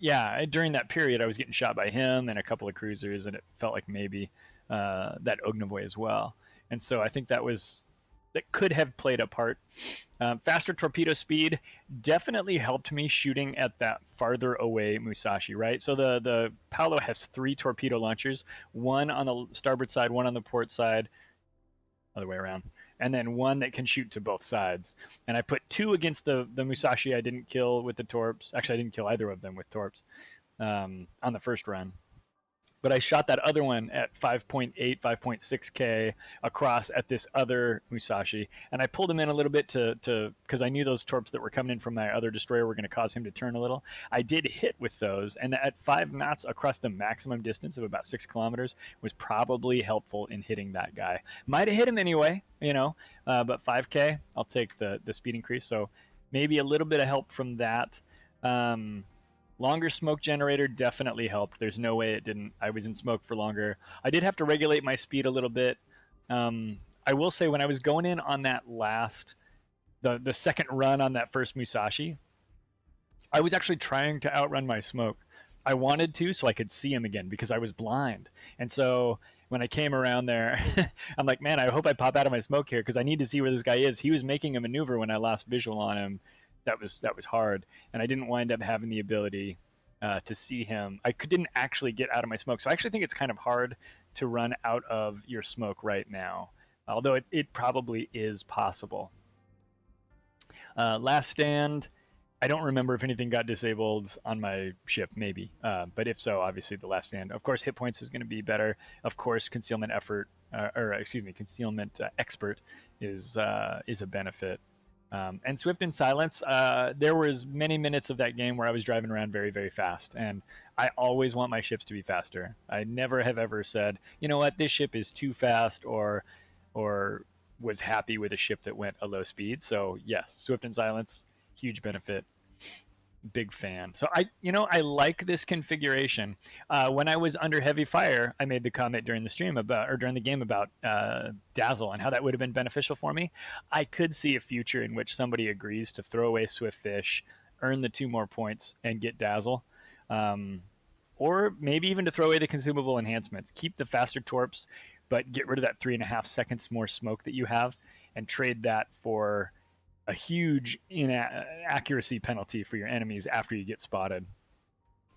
Yeah, during that period I was getting shot by him and a couple of cruisers, and it felt like maybe that Ognevoy as well. And so I think that could have played a part. Faster torpedo speed definitely helped me shooting at that farther away Musashi, right? So the Paolo has 3 torpedo launchers, one on the starboard side, one on the port side, other way around, and then one that can shoot to both sides. And I put 2 against the Musashi I didn't kill with the torps. Actually, I didn't kill either of them with torps on the first run. But I shot that other one at 5.8, 5.6K across at this other Musashi. And I pulled him in a little bit because I knew those torps that were coming in from my other destroyer were going to cause him to turn a little. I did hit with those. And at 5 knots across the maximum distance of about 6 kilometers was probably helpful in hitting that guy. Might have hit him anyway, but 5K, I'll take the speed increase. So maybe a little bit of help from that. Longer smoke generator definitely helped. There's no way it didn't. I was in smoke for longer. I did have to regulate my speed a little bit. I will say when I was going in on that last, the second run on that first Musashi, I was actually trying to outrun my smoke. I wanted to so I could see him again because I was blind. And so when I came around there, I'm like, man, I hope I pop out of my smoke here because I need to see where this guy is. He was making a maneuver when I lost visual on him. That was hard, and I didn't wind up having the ability to see him. Didn't actually get out of my smoke, so I actually think it's kind of hard to run out of your smoke right now, although it probably is possible. Last stand. I don't remember if anything got disabled on my ship, maybe. But if so, obviously the last stand. Of course, hit points is going to be better. Of course, concealment effort, concealment expert is a benefit. And Swift and Silence, there was many minutes of that game where I was driving around very, very fast. And I always want my ships to be faster. I never have ever said, you know what, this ship is too fast or was happy with a ship that went a low speed. So yes, Swift and Silence, huge benefit. Big fan. So I like this configuration. When I was under heavy fire, I made the comment during the stream during the game about Dazzle and how that would have been beneficial for me. I could see a future in which somebody agrees to throw away Swift Fish, earn the 2 more points, and get Dazzle. Or maybe even to throw away the consumable enhancements. Keep the faster torps, but get rid of that 3.5 seconds more smoke that you have and trade that for a huge inaccuracy penalty for your enemies after you get spotted.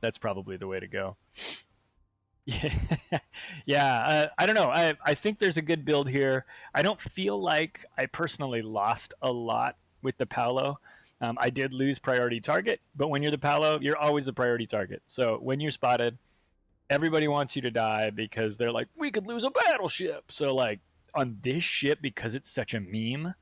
That's probably the way to go. Yeah. I don't know. I think there's a good build here. I don't feel like I personally lost a lot with the Paolo. I did lose priority target, but when you're the Paolo, you're always the priority target. So when you're spotted, everybody wants you to die because they're like, we could lose a battleship. So like on this ship, because it's such a meme,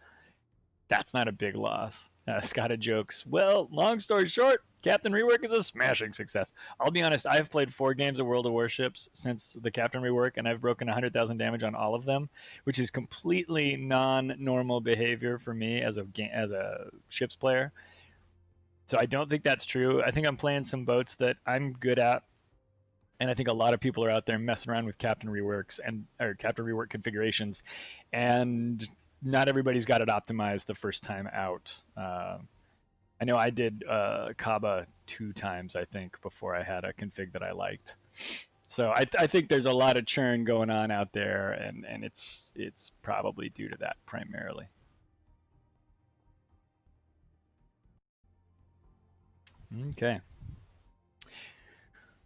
that's not a big loss. Scotta jokes, well, long story short, Captain Rework is a smashing success. I'll be honest, I've played 4 games of World of Warships since the Captain Rework, and I've broken 100,000 damage on all of them, which is completely non-normal behavior for me as a ships player. So I don't think that's true. I think I'm playing some boats that I'm good at, and I think a lot of people are out there messing around with Captain Reworks or Captain Rework configurations, and not everybody's got it optimized the first time out. I know I did Kaba 2 times, I think, before I had a config that I liked. So I think there's a lot of churn going on out there, and it's probably due to that primarily. Okay.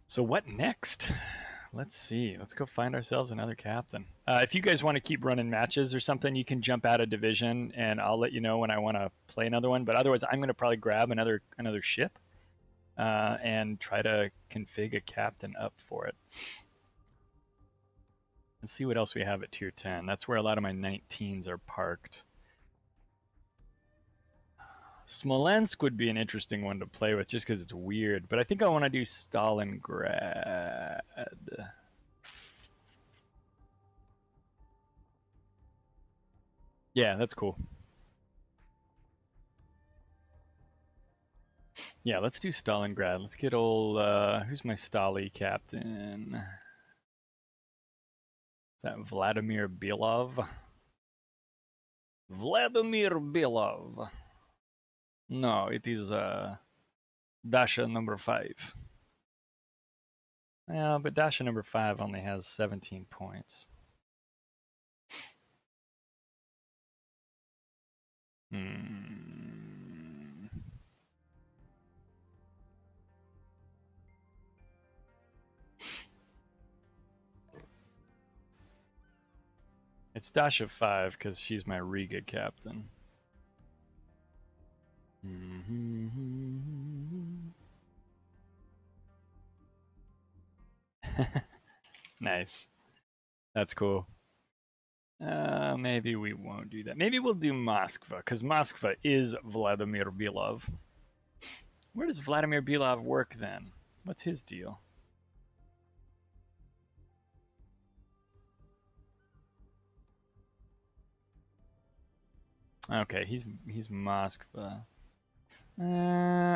So what next? Let's see. Let's go find ourselves another captain. If you guys want to keep running matches or something, you can jump out of division, and I'll let you know when I want to play another one. But otherwise, I'm going to probably grab another ship and try to config a captain up for it. And see what else we have at tier 10. That's where a lot of my 19s are parked. Smolensk would be an interesting one to play with just because it's weird. But I think I want to do Stalingrad. Yeah, that's cool. Yeah, let's do Stalingrad. Let's get old... who's my Stali captain? Is that Vladimir Belov? Vladimir Belov. No, it is Dasha number 5. Yeah, but Dasha number 5 only has 17 points. It's Dasha 5 because she's my Riga captain. Nice. That's cool. Maybe we won't do that. Maybe we'll do Moskva, because Moskva is Vladimir Belov. Where does Vladimir Belov work then? What's his deal? Okay, he's Moskva.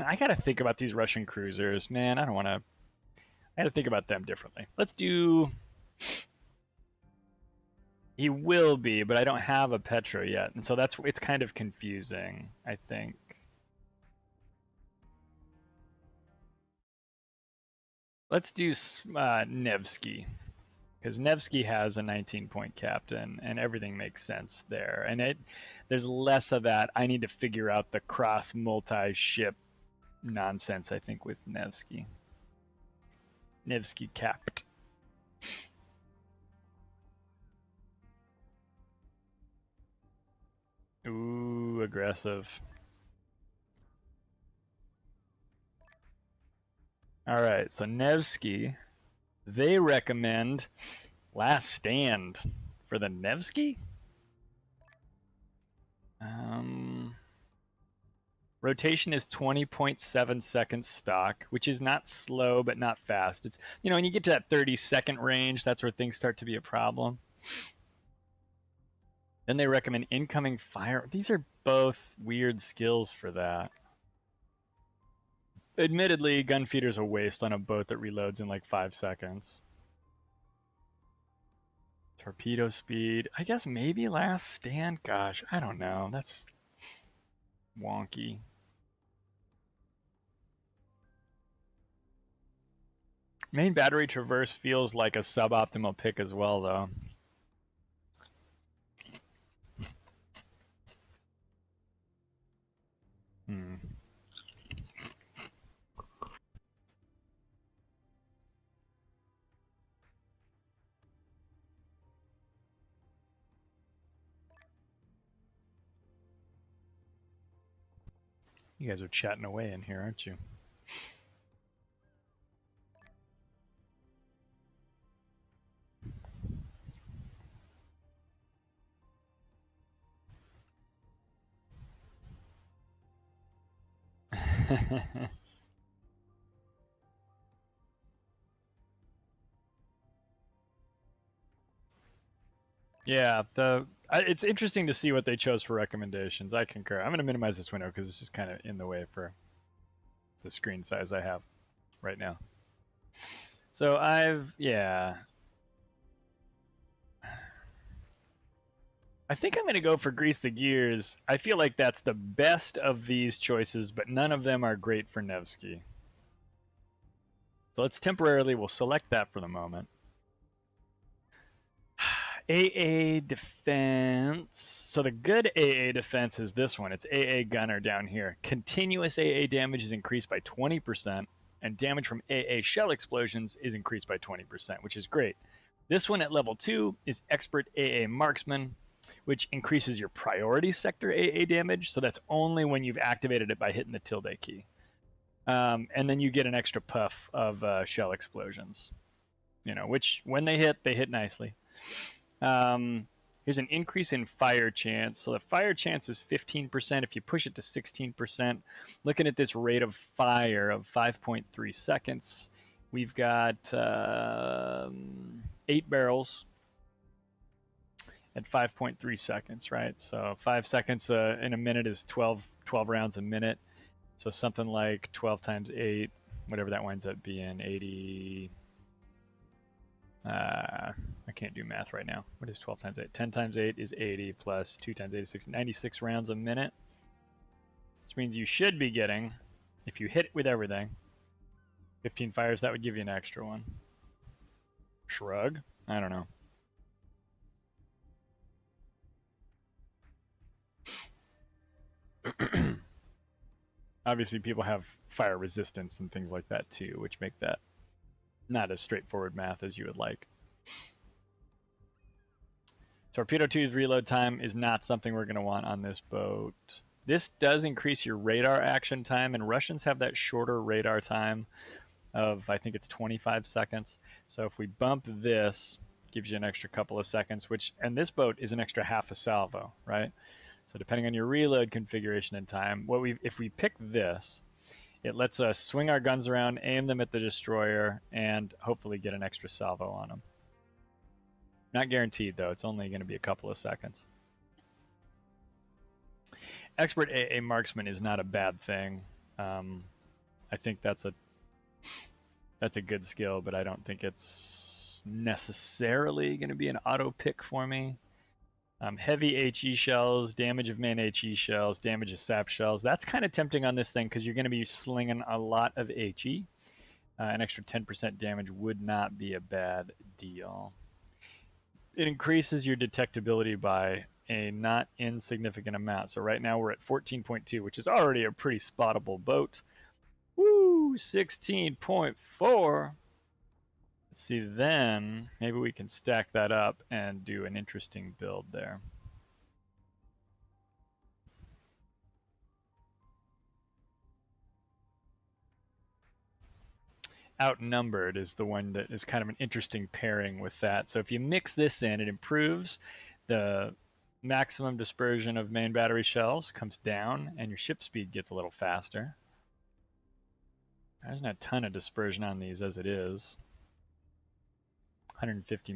I got to think about these Russian cruisers. Man, I don't want to. I got to think about them differently. Let's do. He will be, but I don't have a Petro yet, and so it's kind of confusing, I think. Let's do Nevsky, because Nevsky has a 19-point captain, and everything makes sense there. And there's less of that. I need to figure out the cross multi-ship nonsense, I think, with Nevsky. Nevsky capped. Ooh, aggressive. All right, so Nevsky, they recommend Last Stand for the Nevsky. Rotation is 20.7 seconds stock, which is not slow but not fast. It's, you know, when you get to that 30-second range, that's where things start to be a problem. Then they recommend incoming fire. These are both weird skills for that. Admittedly, gun feeder's a waste on a boat that reloads in like 5 seconds. Torpedo speed. I guess maybe Last Stand. Gosh, I don't know. That's wonky. Main battery traverse feels like a suboptimal pick as well, though. You guys are chatting away in here, aren't you? Yeah, it's interesting to see what they chose for recommendations. I concur. I'm going to minimize this window because it's just kind of in the way for the screen size I have right now. So I think I'm going to go for Grease the Gears. I feel like that's the best of these choices, but none of them are great for Nevsky. So we'll select that for the moment. AA defense. So the good AA defense is this one. It's AA gunner down here. Continuous AA damage is increased by 20%, and damage from AA shell explosions is increased by 20%, which is great. This one at level 2 is expert AA marksman, which increases your priority sector AA damage. So that's only when you've activated it by hitting the tilde key. And then you get an extra puff of shell explosions, you know, which when they hit nicely. Here's an increase in fire chance. So the fire chance is 15%. If you push it to 16%, looking at this rate of fire of 5.3 seconds, we've got 8 barrels at 5.3 seconds, right? So 5 seconds in a minute is 12 rounds a minute. So something like 12 times 8, whatever that winds up being, 80. I can't do math right now. What is 12 times 8? 10 times 8 is 80 plus 2 times 8 is 60, 96 rounds a minute. Which means you should be getting, if you hit it with everything, 15 fires. That would give you an extra one. Shrug? I don't know. Obviously, people have fire resistance and things like that too, which make that not as straightforward math as you would like. Torpedo 2's reload time is not something we're going to want on this boat. This does increase your radar action time, and Russians have that shorter radar time of, I think it's 25 seconds. So if we bump this, gives you an extra couple of seconds, and this boat is an extra half a salvo, right? So depending on your reload configuration and time, if we pick this, it lets us swing our guns around, aim them at the destroyer, and hopefully get an extra salvo on them. Not guaranteed, though. It's only going to be a couple of seconds. Expert AA marksman is not a bad thing. I think that's a good skill, but I don't think it's necessarily going to be an auto pick for me. Heavy HE shells, damage of main HE shells, damage of sap shells. That's kind of tempting on this thing because you're going to be slinging a lot of HE. An extra 10% damage would not be a bad deal. It increases your detectability by a not insignificant amount. So right now we're at 14.2, which is already a pretty spottable boat. Woo, 16.4. Let's see, then maybe we can stack that up and do an interesting build there. Outnumbered is the one that is kind of an interesting pairing with that. So if you mix this in, it improves the maximum dispersion of main battery shells, comes down, and your ship speed gets a little faster. There's not a ton of dispersion on these as it is. 150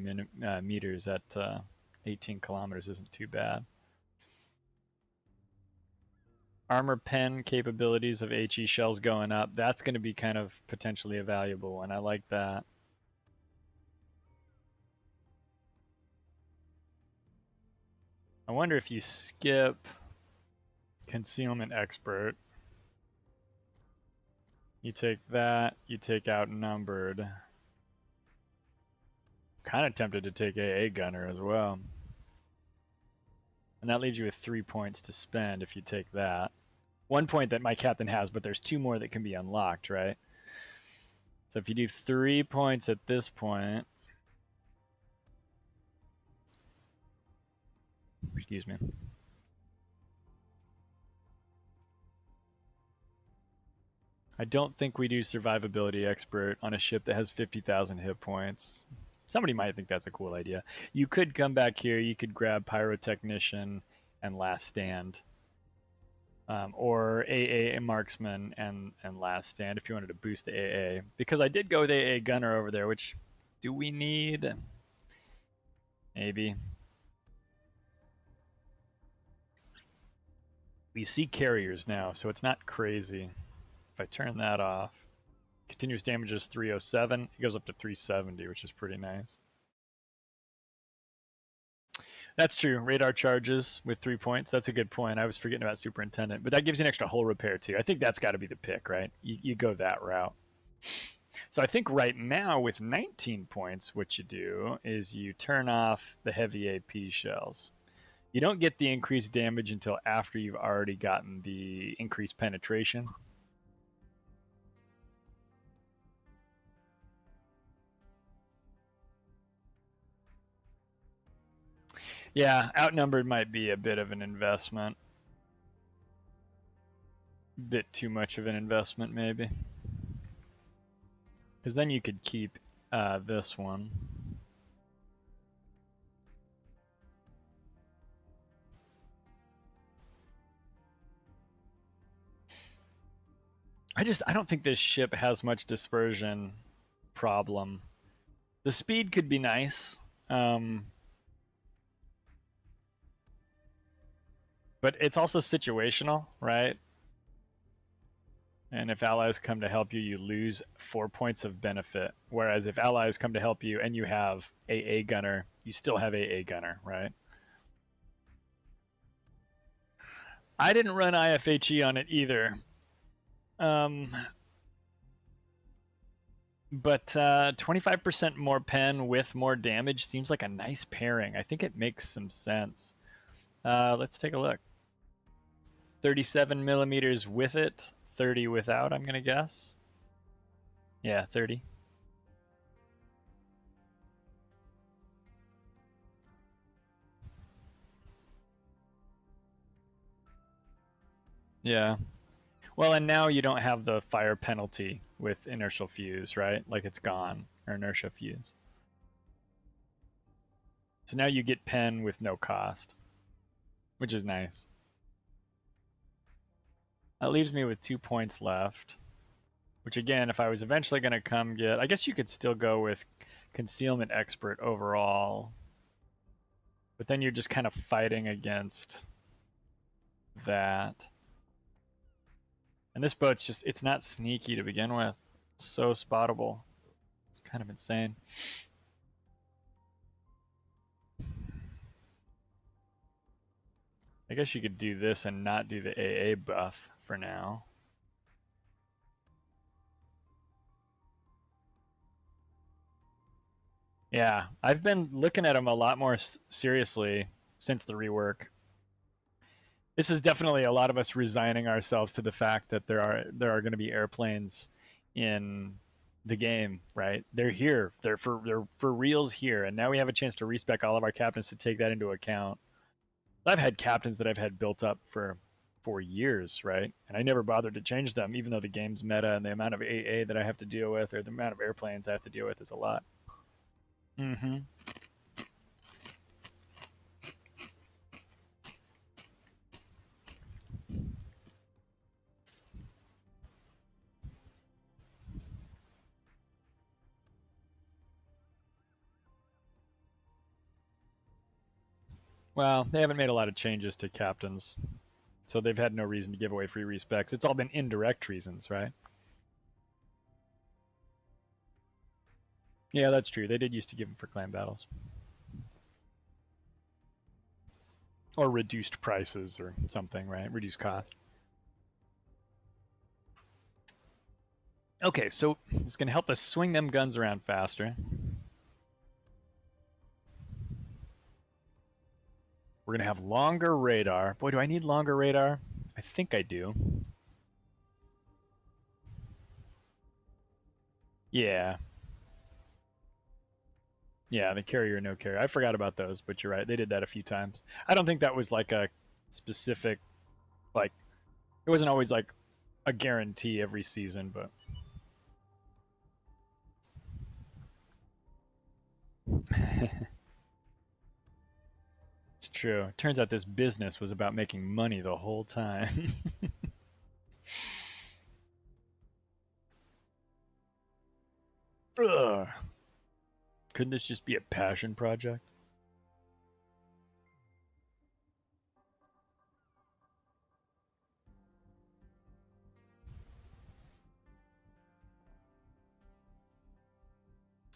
meters at 18 kilometers isn't too bad. Armor pen capabilities of HE shells going up. That's going to be kind of potentially a valuable one. I like that. I wonder if you skip concealment expert. You take that, you take outnumbered. Kind of tempted to take AA gunner as well. And that leaves you with 3 points to spend if you take that. 1 point that my captain has, but there's 2 more that can be unlocked, right? So if you do 3 points at this point, excuse me. I don't think we do survivability expert on a ship that has 50,000 hit points. Somebody might think that's a cool idea. You could come back here, you could grab pyrotechnician and last stand. Or AA marksman and last stand if you wanted to boost the AA. Because I did go with AA gunner over there, which do we need? Maybe. We see carriers now, so it's not crazy. If I turn that off, continuous damage is 307. It goes up to 370, which is pretty nice. That's true. Radar charges with 3 points. That's a good point. I was forgetting about superintendent, but that gives you an extra hull repair too. I think that's got to be the pick, right? You go that route. So I think right now with 19 points, what you do is you turn off the heavy AP shells. You don't get the increased damage until after you've already gotten the increased penetration. Yeah, outnumbered might be a bit of an investment. Bit too much of an investment, maybe. Because then you could keep this one. I don't think this ship has much dispersion problem. The speed could be nice. But it's also situational, right? And if allies come to help you, you lose 4 points of benefit. Whereas if allies come to help you and you have AA gunner, you still have AA gunner, right? I didn't run IFHE on it either. But 25% more pen with more damage seems like a nice pairing. I think it makes some sense. Let's take a look. 37 millimeters with it, 30 without, I'm going to guess. Yeah, 30. Yeah. Well, and now you don't have the fire penalty with inertial fuse, right? Like it's gone, or inertia fuse. So now you get pen with no cost, which is nice. That leaves me with 2 points left, which again, if I was eventually going to come get, I guess you could still go with concealment expert overall, but then you're just kind of fighting against that. And this boat's just, it's not sneaky to begin with. It's so spottable. It's kind of insane. I guess you could do this and not do the AA buff for now. Yeah, I've been looking at them a lot more seriously since the rework. This is definitely a lot of us resigning ourselves to the fact that there are going to be airplanes in the game, right? They're here. They're for reals here, and now we have a chance to respec all of our captains to take that into account. I've had captains that I've had built up for years, right? And I never bothered to change them, even though the game's meta and the amount of AA that I have to deal with, or the amount of airplanes I have to deal with, is a lot. Mm-hmm. Well, they haven't made a lot of changes to captains, so they've had no reason to give away free respecs. It's all been indirect reasons, right? Yeah, that's true. They did used to give them for clan battles. Or reduced prices or something, right? Reduced cost. Okay, so it's going to help us swing them guns around faster. We're going to have longer radar. Boy, do I need longer radar? I think I do. Yeah. Yeah, the carrier, no carrier. I forgot about those, but you're right. They did that a few times. I don't think that was like a specific, like, it wasn't always like a guarantee every season, but. It's true. It turns out this business was about making money the whole time. Ugh. Couldn't this just be a passion project?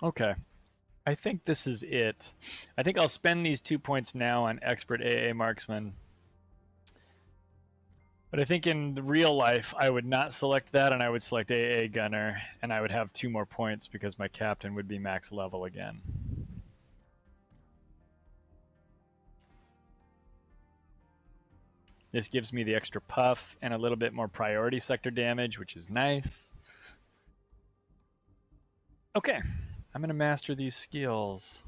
Okay. I think this is it. I think I'll spend these 2 points now on expert AA marksman. But I think in the real life, I would not select that, and I would select AA gunner, and I would have 2 more points because my captain would be max level again. This gives me the extra puff and a little bit more priority sector damage, which is nice. Okay, I'm going to master these skills.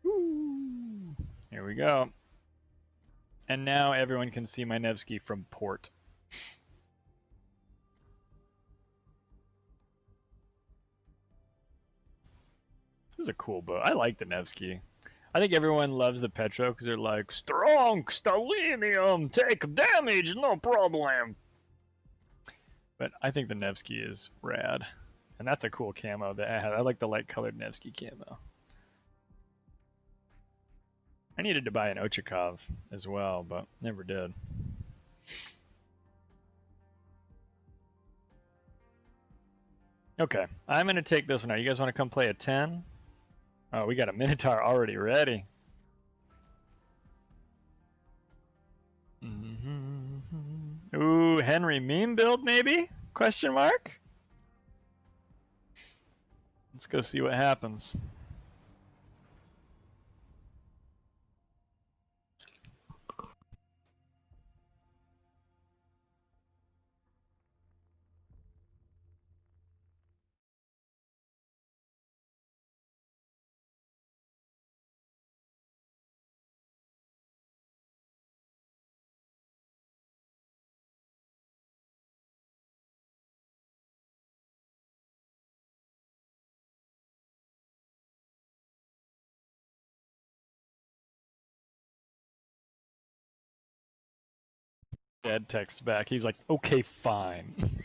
Woo. Here we go. And now everyone can see my Nevsky from port. This is a cool boat. I like the Nevsky. I think everyone loves the Petro because they're like, strong, stellinium, take damage, no problem. But I think the Nevsky is rad. And that's a cool camo that I have. I like the light colored Nevsky camo. I needed to buy an Ochakov as well, but never did. Okay, I'm going to take this one out. You guys want to come play a 10? Oh, we got a Minotaur already ready. Mm-hmm. Ooh, Henry meme build maybe? Question mark? Let's go see what happens. Dad texts back. He's like, okay, fine.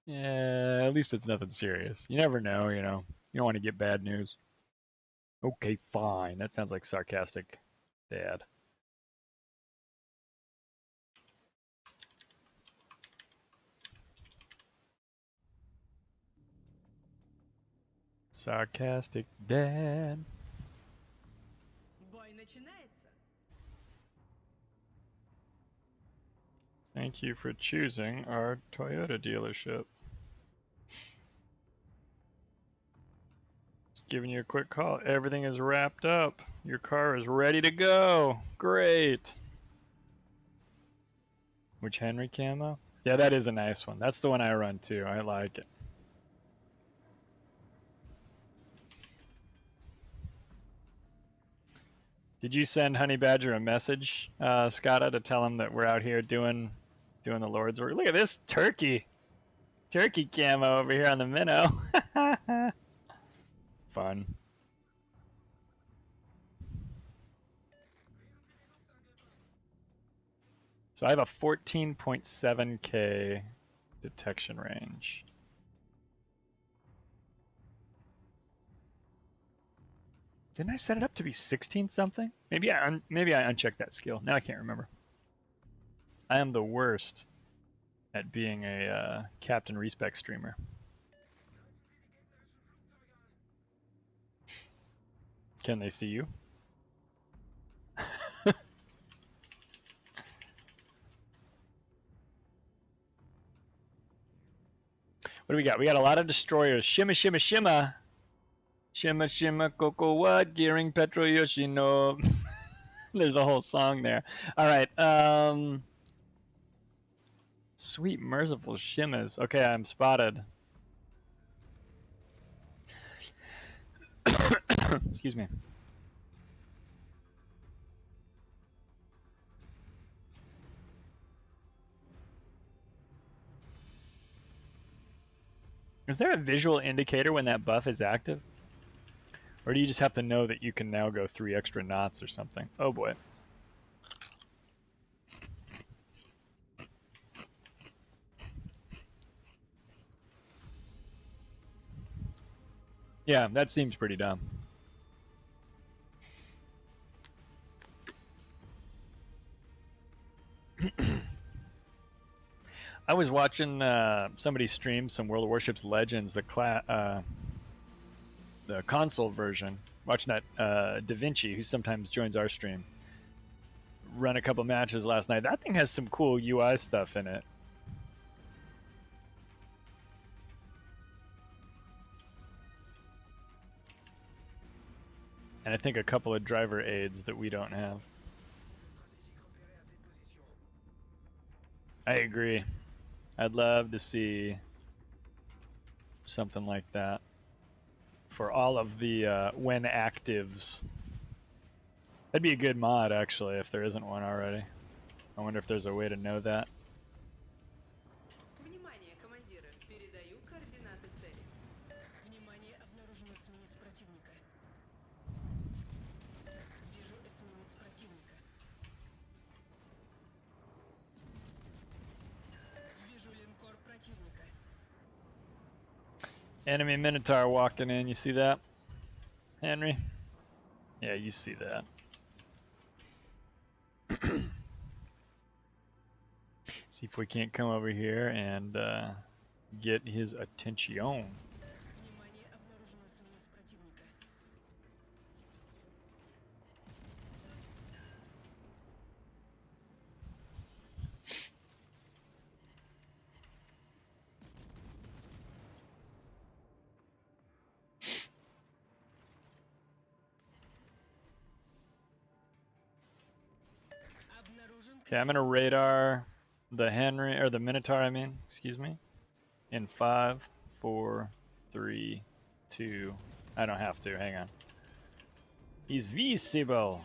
Yeah, at least it's nothing serious. You never know, you know. You don't want to get bad news. Okay, fine. That sounds like sarcastic dad. Sarcastic dad. Бой начинается. Thank you for choosing our Toyota dealership. Just giving you a quick call. Everything is wrapped up. Your car is ready to go. Great. Which Henry camo? Yeah, that is a nice one. That's the one I run too. I like it. Did you send Honey Badger a message, Scotta, to tell him that we're out here doing the Lord's work? Look at this turkey camo over here on the minnow. Fun. So I have a 14.7K detection range. Didn't I set it up to be 16 something? Maybe I unchecked that skill. Now I can't remember. I am the worst at being a Captain Respec streamer. Can they see you? What do we got? We got a lot of destroyers. Shimma, shimma, shimma. Shimma, shimma, cocoa what? Gearing Petro Yoshino. There's a whole song there. All right. Sweet, merciful shimmas. Okay, I'm spotted. Excuse me. Is there a visual indicator when that buff is active? Or do you just have to know that you can now go 3 extra knots or something? Oh boy. Yeah, that seems pretty dumb. I was watching somebody stream some World of Warships Legends, the console version. Watching that Da Vinci, who sometimes joins our stream, run a couple matches last night. That thing has some cool UI stuff in it. And I think a couple of driver aids that we don't have. I agree. I'd love to see something like that for all of the when actives. That'd be a good mod, actually, if there isn't one already. I wonder if there's a way to know that. Внимание, командиры. Передаю координаты цели. Внимание, обнаружено эсминец противника. Вижу эсминец противника. Вижу линкор противника. Enemy Minotaur walking in, you see that, Henry? Yeah, you see that. See if we can't come over here and get his attention. Внимание, обнаружено эсминец противника. Okay, I'm gonna radar the Henry or the Minotaur. I mean, excuse me. In 5, 4, 3, 2. I don't have to. Hang on. He's visible.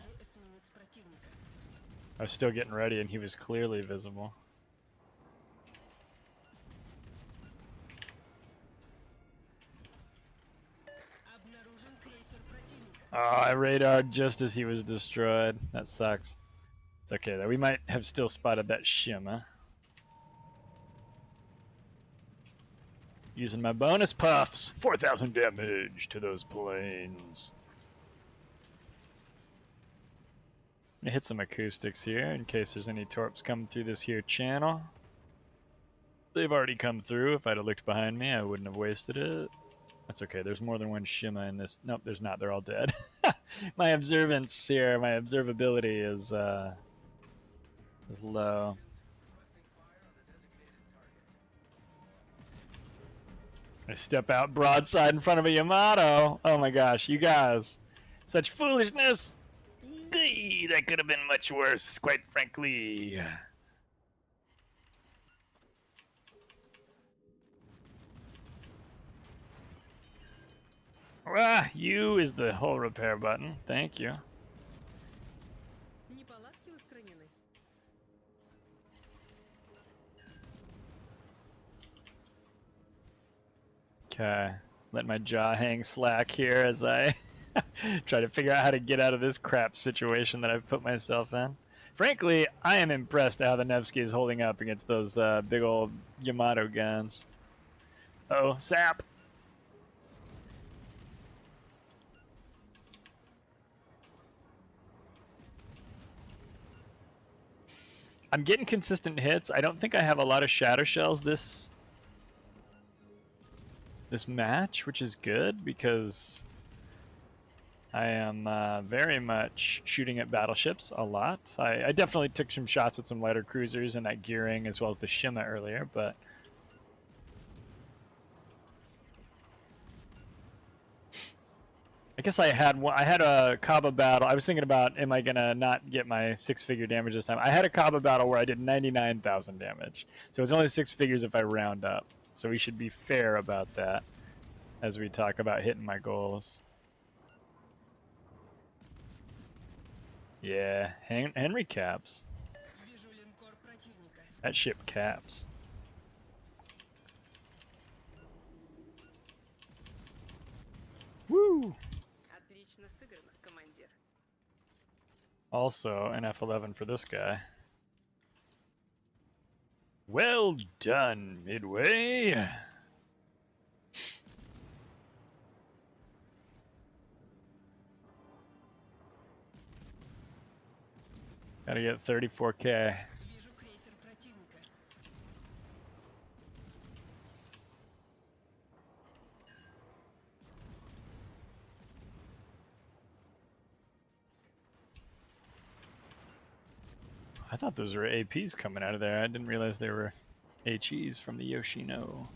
I was still getting ready, and he was clearly visible. Oh, I radared just as he was destroyed. That sucks. It's okay though. We might have still spotted that shimmer. Using my bonus puffs. 4,000 damage to those planes. I'm gonna hit some acoustics here in case there's any torps coming through this here channel. They've already come through. If I'd have looked behind me, I wouldn't have wasted it. That's okay. There's more than one Shima in this. Nope, there's not. They're all dead. My observance here, my observability is low. I step out broadside in front of a Yamato. Oh my gosh, you guys. Such foolishness. Gee, that could have been much worse, quite frankly. Ah, U is the hull repair button. Thank you. Неполадки устранены. Okay, let my jaw hang slack here as I try to figure out how to get out of this crap situation that I've put myself in. Frankly, I am impressed how the Nevsky is holding up against those big old Yamato guns. Oh, sap! I'm getting consistent hits. I don't think I have a lot of shadow shells this match, which is good because I am very much shooting at battleships a lot. I definitely took some shots at some lighter cruisers and that gearing as well as the Shima earlier, but I guess I had a Kaba battle. I was thinking about, am I gonna not get my 6-figure damage this time? I had a Kaba battle where I did 99,000 damage, so it's only 6 figures if I round up. So we should be fair about that as we talk about hitting my goals. Yeah, Henry caps. Вижу линкор противника. That ship caps. Woo! Отлично сыграно, командир. Also an F11 for this guy. Well done, Midway. Gotta get 34K. Вижу крейсер противника. I thought those were APs coming out of there. I didn't realize they were HEs from the Yoshino.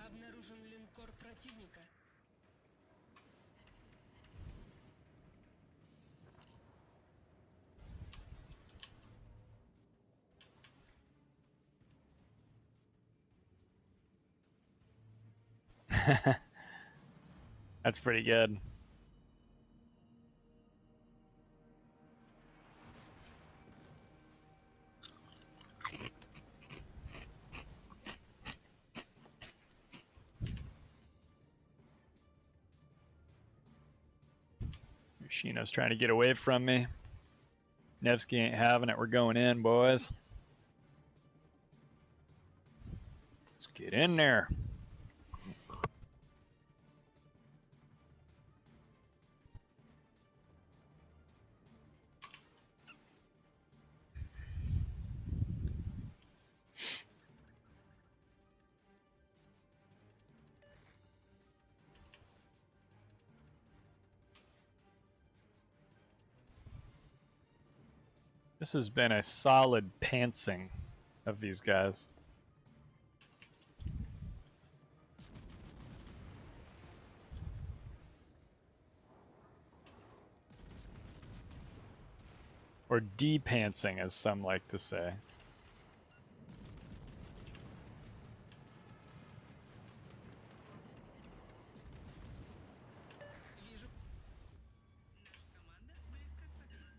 Обнаружен линкор противника. That's pretty good. Yoshino's trying to get away from me. Nevsky ain't having it. We're going in, boys. Let's get in there. This has been a solid pantsing of these guys. Or de-pantsing, as some like to say. Вижу. Команда близко к победе.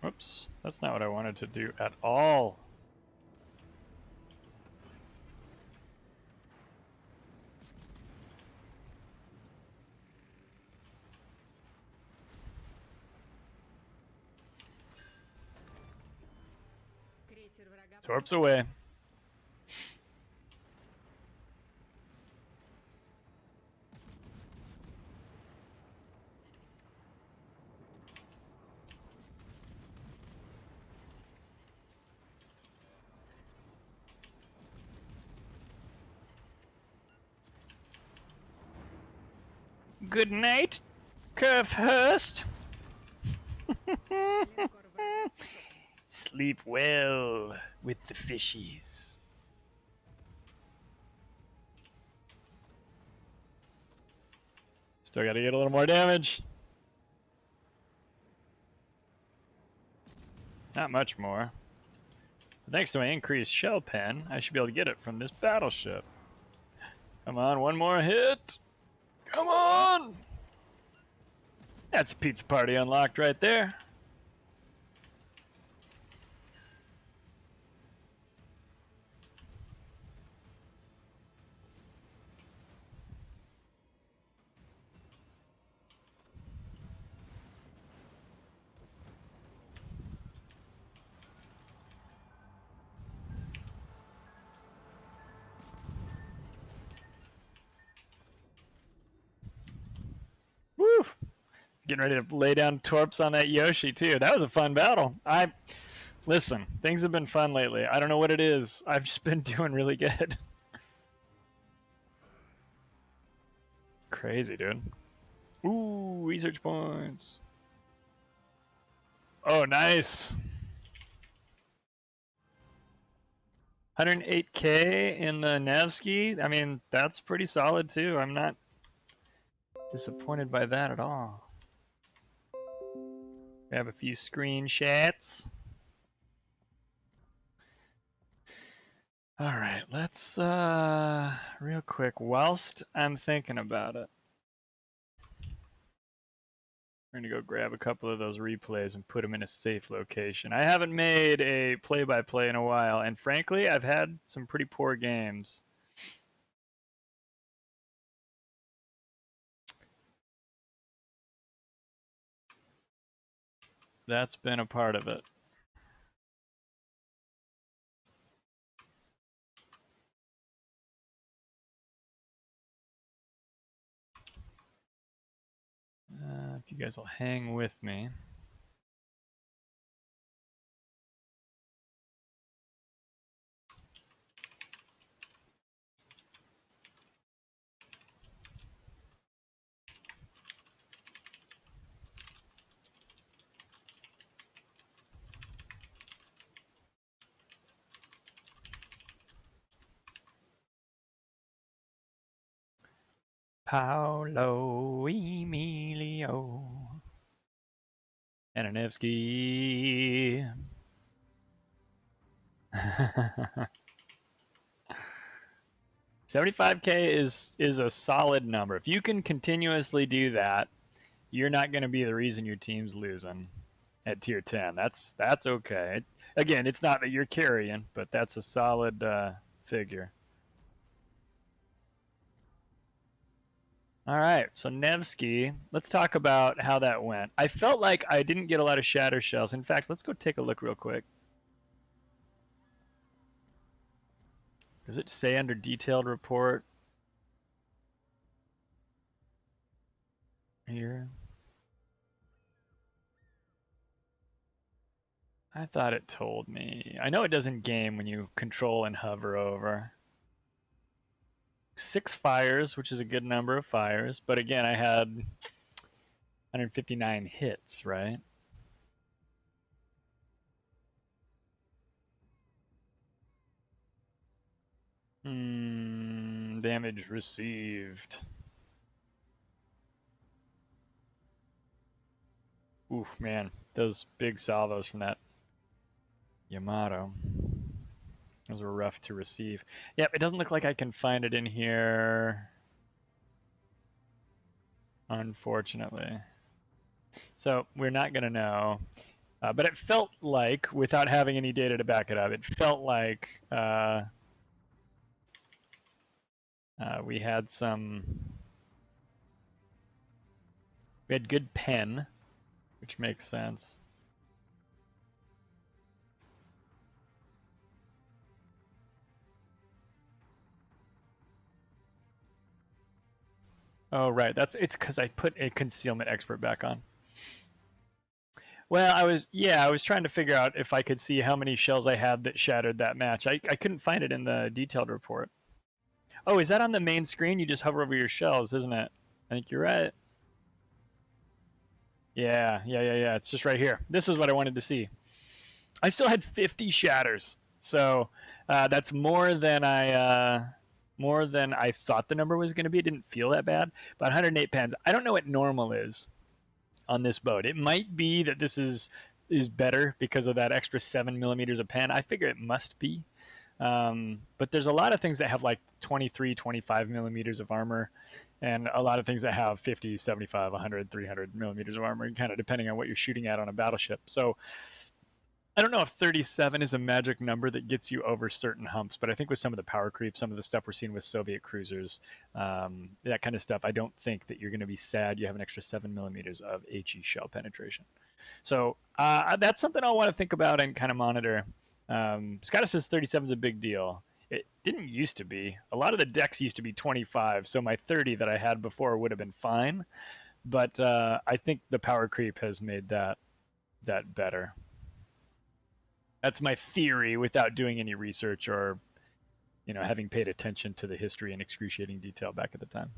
Whoops, that's not what I wanted to do at all. Крейсер врага. Torps away. Good night, Curvehurst. Sleep well with the fishies. Still got to get a little more damage. Not much more. But thanks to my increased shell pen, I should be able to get it from this battleship. Come on, one more hit. Come on! That's a pizza party unlocked right there. Woo! Getting ready to lay down torps on that Yoshi too. That was a fun battle. Listen, things have been fun lately. I don't know what it is. I've just been doing really good. Crazy, dude. Ooh, research points. Oh, nice. 108k in the Nevsky. I mean, that's pretty solid too. I'm not disappointed by that at all. We have a few screenshots. All right, let's real quick, whilst I'm thinking about it, we're gonna go grab a couple of those replays and put them in a safe location. I haven't made a play-by-play in a while, and frankly, I've had some pretty poor games. That's been a part of it. If you guys will hang with me. Paolo Emilio and a Nevsky. 75k is a solid number. If you can continuously do that, you're not going to be the reason your team's losing at tier 10. That's okay. Again, it's not that you're carrying, but that's a solid figure. All right, so Nevsky, let's talk about how that went. I felt like I didn't get a lot of shatter shells. In fact, let's go take a look real quick. Does it say under detailed report here? I thought it told me. I know it doesn't game when you control and hover over. 6 fires, which is a good number of fires, but again, I had 159 hits, right? Damage received. Oof, man, those big salvos from that Yamato. Those were rough to receive. Yep, it doesn't look like I can find it in here, unfortunately. So we're not going to know. But it felt like, without having any data to back it up, it felt like we had good pen, which makes sense. Oh, right. It's because I put a concealment expert back on. Well, I was trying to figure out if I could see how many shells I had that shattered that match. I couldn't find it in the detailed report. Oh, is that on the main screen? You just hover over your shells, isn't it? I think you're right. Yeah. It's just right here. This is what I wanted to see. I still had 50 shatters, so that's more than I thought the number was going to be. It didn't feel that bad, but 108 pens. I don't know what normal is on this boat. It might be that this is better because of that extra 7 millimeters of pen. I figure it must be. But there's a lot of things that have like 23, 25 millimeters of armor, and a lot of things that have 50, 75, 100, 300 millimeters of armor, kind of depending on what you're shooting at on a battleship. So I don't know if 37 is a magic number that gets you over certain humps, but I think with some of the power creep, some of the stuff we're seeing with Soviet cruisers, that kind of stuff, I don't think that you're going to be sad you have an extra 7 millimeters of HE shell penetration. So that's something I'll want to think about and kind of monitor. Scott says 37 is a big deal. It didn't used to be. A lot of the decks used to be 25, so my 30 that I had before would have been fine. But I think the power creep has made that better. That's my theory without doing any research or, having paid attention to the history in excruciating detail back at the time.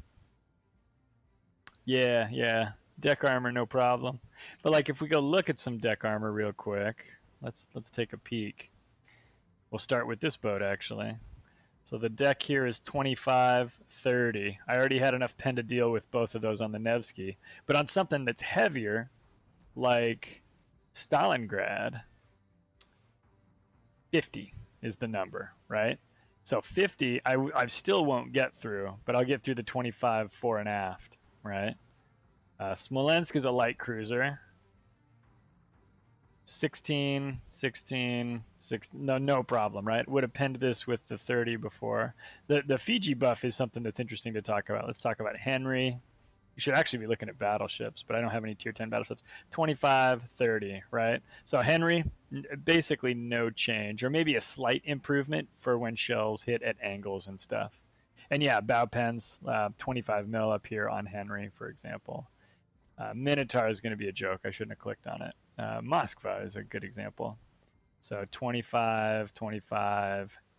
Yeah. Deck armor, no problem. But like if we go look at some deck armor real quick, let's take a peek. We'll start with this boat, actually. So the deck here is 25, 30. I already had enough pen to deal with both of those on the Nevsky. But on something that's heavier, like Stalingrad, 50 is the number, right? So 50, I still won't get through, but I'll get through the 25 fore and aft, right? Smolensk is a light cruiser. 16, no problem, right? Would have penned this with the 30 before. The Fiji buff is something that's interesting to talk about. Let's talk about Henry. You should actually be looking at battleships, but I don't have any tier 10 battleships. 25, 30, right? So Henry, basically no change, or maybe a slight improvement for when shells hit at angles and stuff. And yeah, bow pens, 25 mil up here on Henry, for example. Minotaur is going to be a joke. I shouldn't have clicked on it. Moskva is a good example. So 25,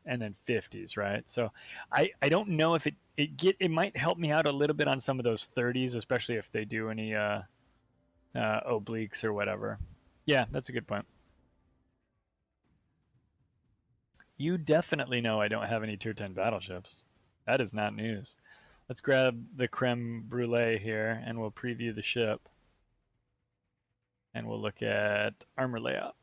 and then 50s, right? So I don't know if it might help me out a little bit on some of those 30s, especially if they do any obliques or whatever. Yeah, that's a good point. You definitely know I don't have any tier 10 battleships. That is not news. Let's grab the creme brulee here and we'll preview the ship. And we'll look at armor layout.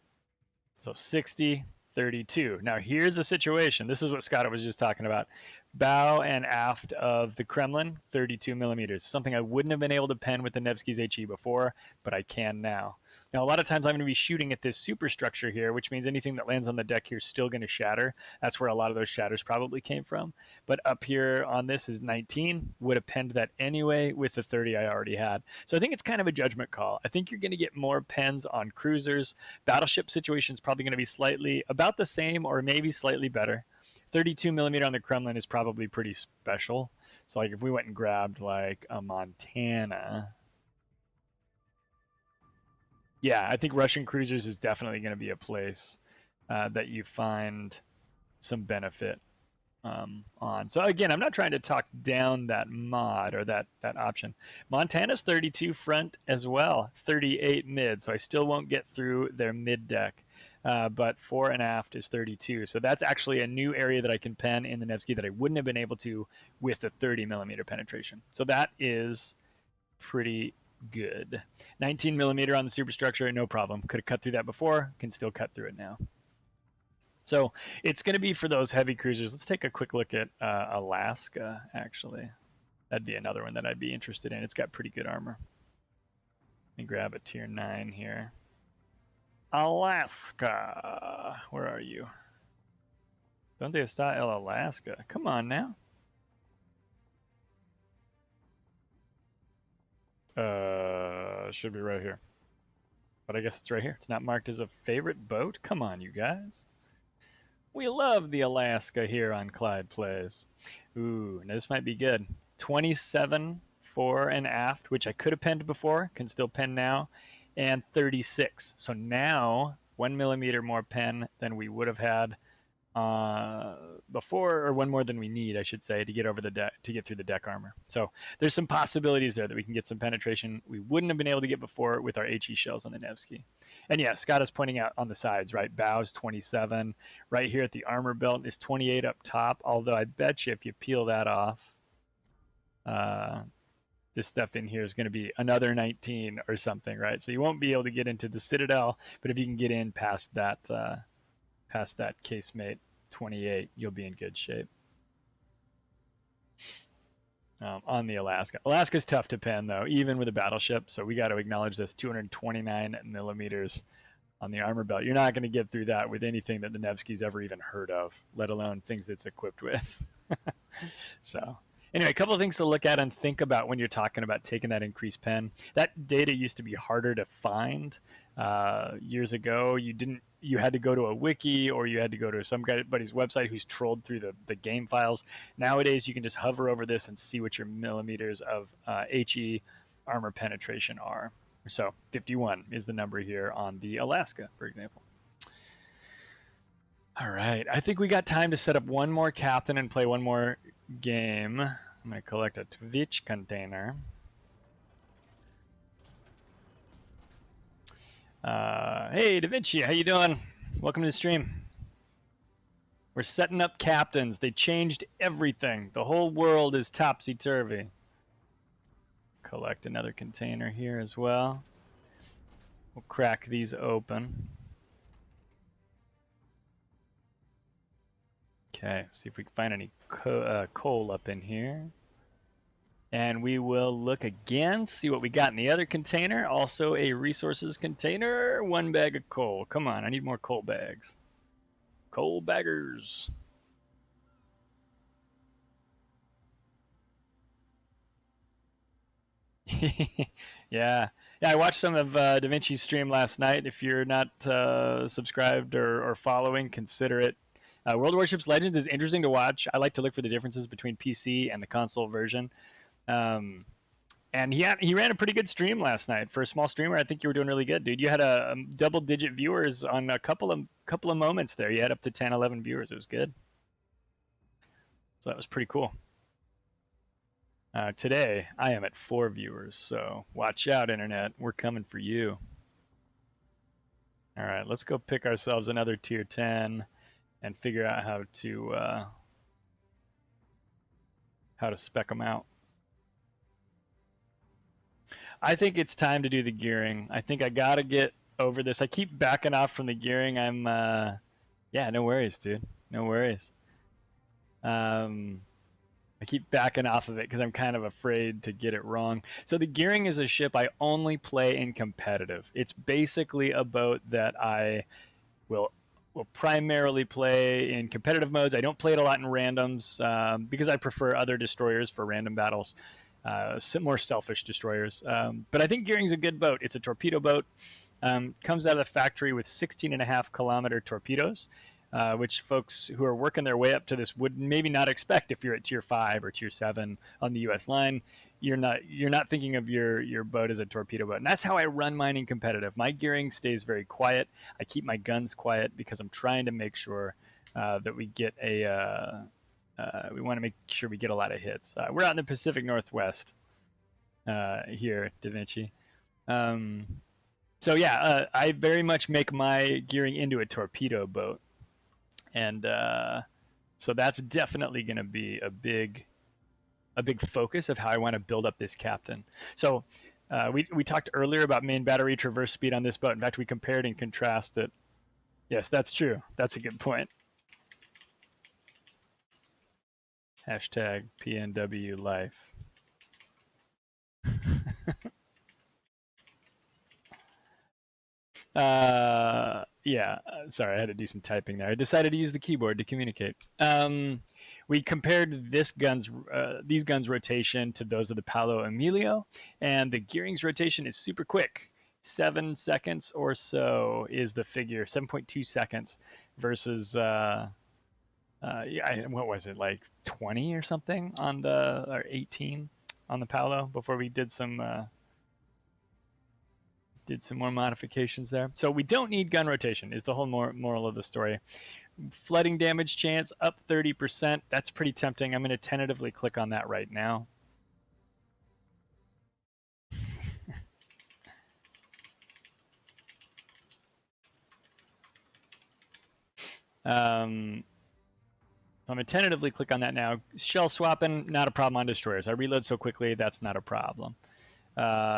So 60, 32. Now here's a situation. This is what Scott was just talking about. Bow and aft of the Kremlin, 32 millimeters. Something I wouldn't have been able to pen with the Nevsky's HE before, but I can now. Now, a lot of times I'm going to be shooting at this superstructure here, which means anything that lands on the deck here is still going to shatter. That's where a lot of those shatters probably came from. But up here on this is 19. Would have penned that anyway with the 30 I already had. So I think it's kind of a judgment call. I think you're going to get more pens on cruisers. Battleship situation is probably going to be slightly about the same or maybe slightly better. 32 millimeter on the Kremlin is probably pretty special. So like if we went and grabbed like a Montana... Yeah, I think Russian cruisers is definitely going to be a place that you find some benefit on. So again, I'm not trying to talk down that mod or that option. Montana's 32 front as well, 38 mid, so I still won't get through their mid deck. But fore and aft is 32. So that's actually a new area that I can pen in the Nevsky that I wouldn't have been able to with the 30 millimeter penetration. So that is pretty good. 19 millimeter on the superstructure, no problem. Could have cut through that before, can still cut through it now. So it's going to be for those heavy cruisers. Let's take a quick look at Alaska, actually. That'd be another one that I'd be interested in. It's got pretty good armor. Let me grab a tier 9 here. Alaska. Where are you? Donde está el Alaska? Come on now. Should be right here. But I guess it's right here. It's not marked as a favorite boat. Come on, you guys. We love the Alaska here on Clyde Plays. Ooh, now this might be good. 27 fore and aft, which I could have penned before, can still pen now, and 36. So now 1 millimeter more pen than we would have had before, or one more than we need, I should say, to get over the deck, to get through the deck armor. So there's some possibilities there that we can get some penetration we wouldn't have been able to get before with our HE shells on the Nevsky. And yeah, Scott is pointing out on the sides, right? Bows 27. Right here at the armor belt is 28 up top. Although I bet you if you peel that off, this stuff in here is going to be another 19 or something, right? So you won't be able to get into the Citadel, but if you can get in past that casemate 28, you'll be in good shape. On the Alaska. Alaska's tough to pen, though, even with a battleship, so we got to acknowledge this. 229 millimeters on the armor belt. You're not going to get through that with anything that the Nevsky's ever even heard of, let alone things it's equipped with. So anyway, a couple of things to look at and think about when you're talking about taking that increased pen. That data used to be harder to find. Years ago, you had to go to a wiki, or you had to go to somebody's website who's trolled through the game files. Nowadays, you can just hover over this and see what your millimeters of HE armor penetration are. So 51 is the number here on the Alaska, for example. All right, I think we got time to set up one more captain and play one more game. I'm going to collect a Twitch container. Hey, Da Vinci, how you doing? Welcome to the stream. We're setting up captains. They changed everything. The whole world is topsy-turvy. Collect another container here as well. We'll crack these open. Okay, see if we can find any coal up in here. And we will look again, see what we got in the other container. Also a resources container, 1 bag of coal. Come on, I need more coal bags. Coal baggers. Yeah, I watched some of Da Vinci's stream last night. If you're not subscribed or following, consider it. World of Warships Legends is interesting to watch. I like to look for the differences between PC and the console version. And he ran a pretty good stream last night. For a small streamer, I think you were doing really good, dude. You had a double-digit viewers on a couple of moments there. You had up to 10, 11 viewers. It was good. So that was pretty cool. Today, I am at 4 viewers, so watch out, Internet. We're coming for you. All right, let's go pick ourselves another tier 10 and figure out how to spec them out. I think it's time to do the gearing. I think I gotta get over this. I keep backing off from the gearing. Yeah, no worries, dude. No worries. I keep backing off of it because I'm kind of afraid to get it wrong. So the gearing is a ship I only play in competitive. It's basically a boat that I will primarily play in competitive modes. I don't play it a lot in randoms because I prefer other destroyers for random battles. Some more selfish destroyers. But I think gearing's a good boat. It's a torpedo boat. Comes out of the factory with 16.5-kilometer torpedoes, which folks who are working their way up to this would maybe not expect if you're at tier 5 or tier 7 on the US line. You're not thinking of your boat as a torpedo boat. And that's how I run mine in competitive. My gearing stays very quiet. I keep my guns quiet because I'm trying to make sure that we get we want to make sure we get a lot of hits. We're out in the Pacific Northwest here, Da Vinci. So yeah, I very much make my gearing into a torpedo boat. And so that's definitely going to be a big focus of how I want to build up this captain. So we talked earlier about main battery traverse speed on this boat. In fact, we compared and contrasted. Yes, that's true. That's a good point. Hashtag PNW life. Yeah, sorry, I had to do some typing there. I decided to use the keyboard to communicate. We compared these guns' rotation to those of the Paolo Emilio, and the gearing's rotation is super quick. 7 seconds or so is the figure, 7.2 seconds versus what was it, like 20 or something on or 18 on the Paolo before we did some more modifications there. So we don't need gun rotation is the whole moral of the story. Flooding damage chance up 30%. That's pretty tempting. I'm going to tentatively click on that right now. I'm going to tentatively click on that now. Shell swapping, not a problem on destroyers. I reload so quickly, that's not a problem.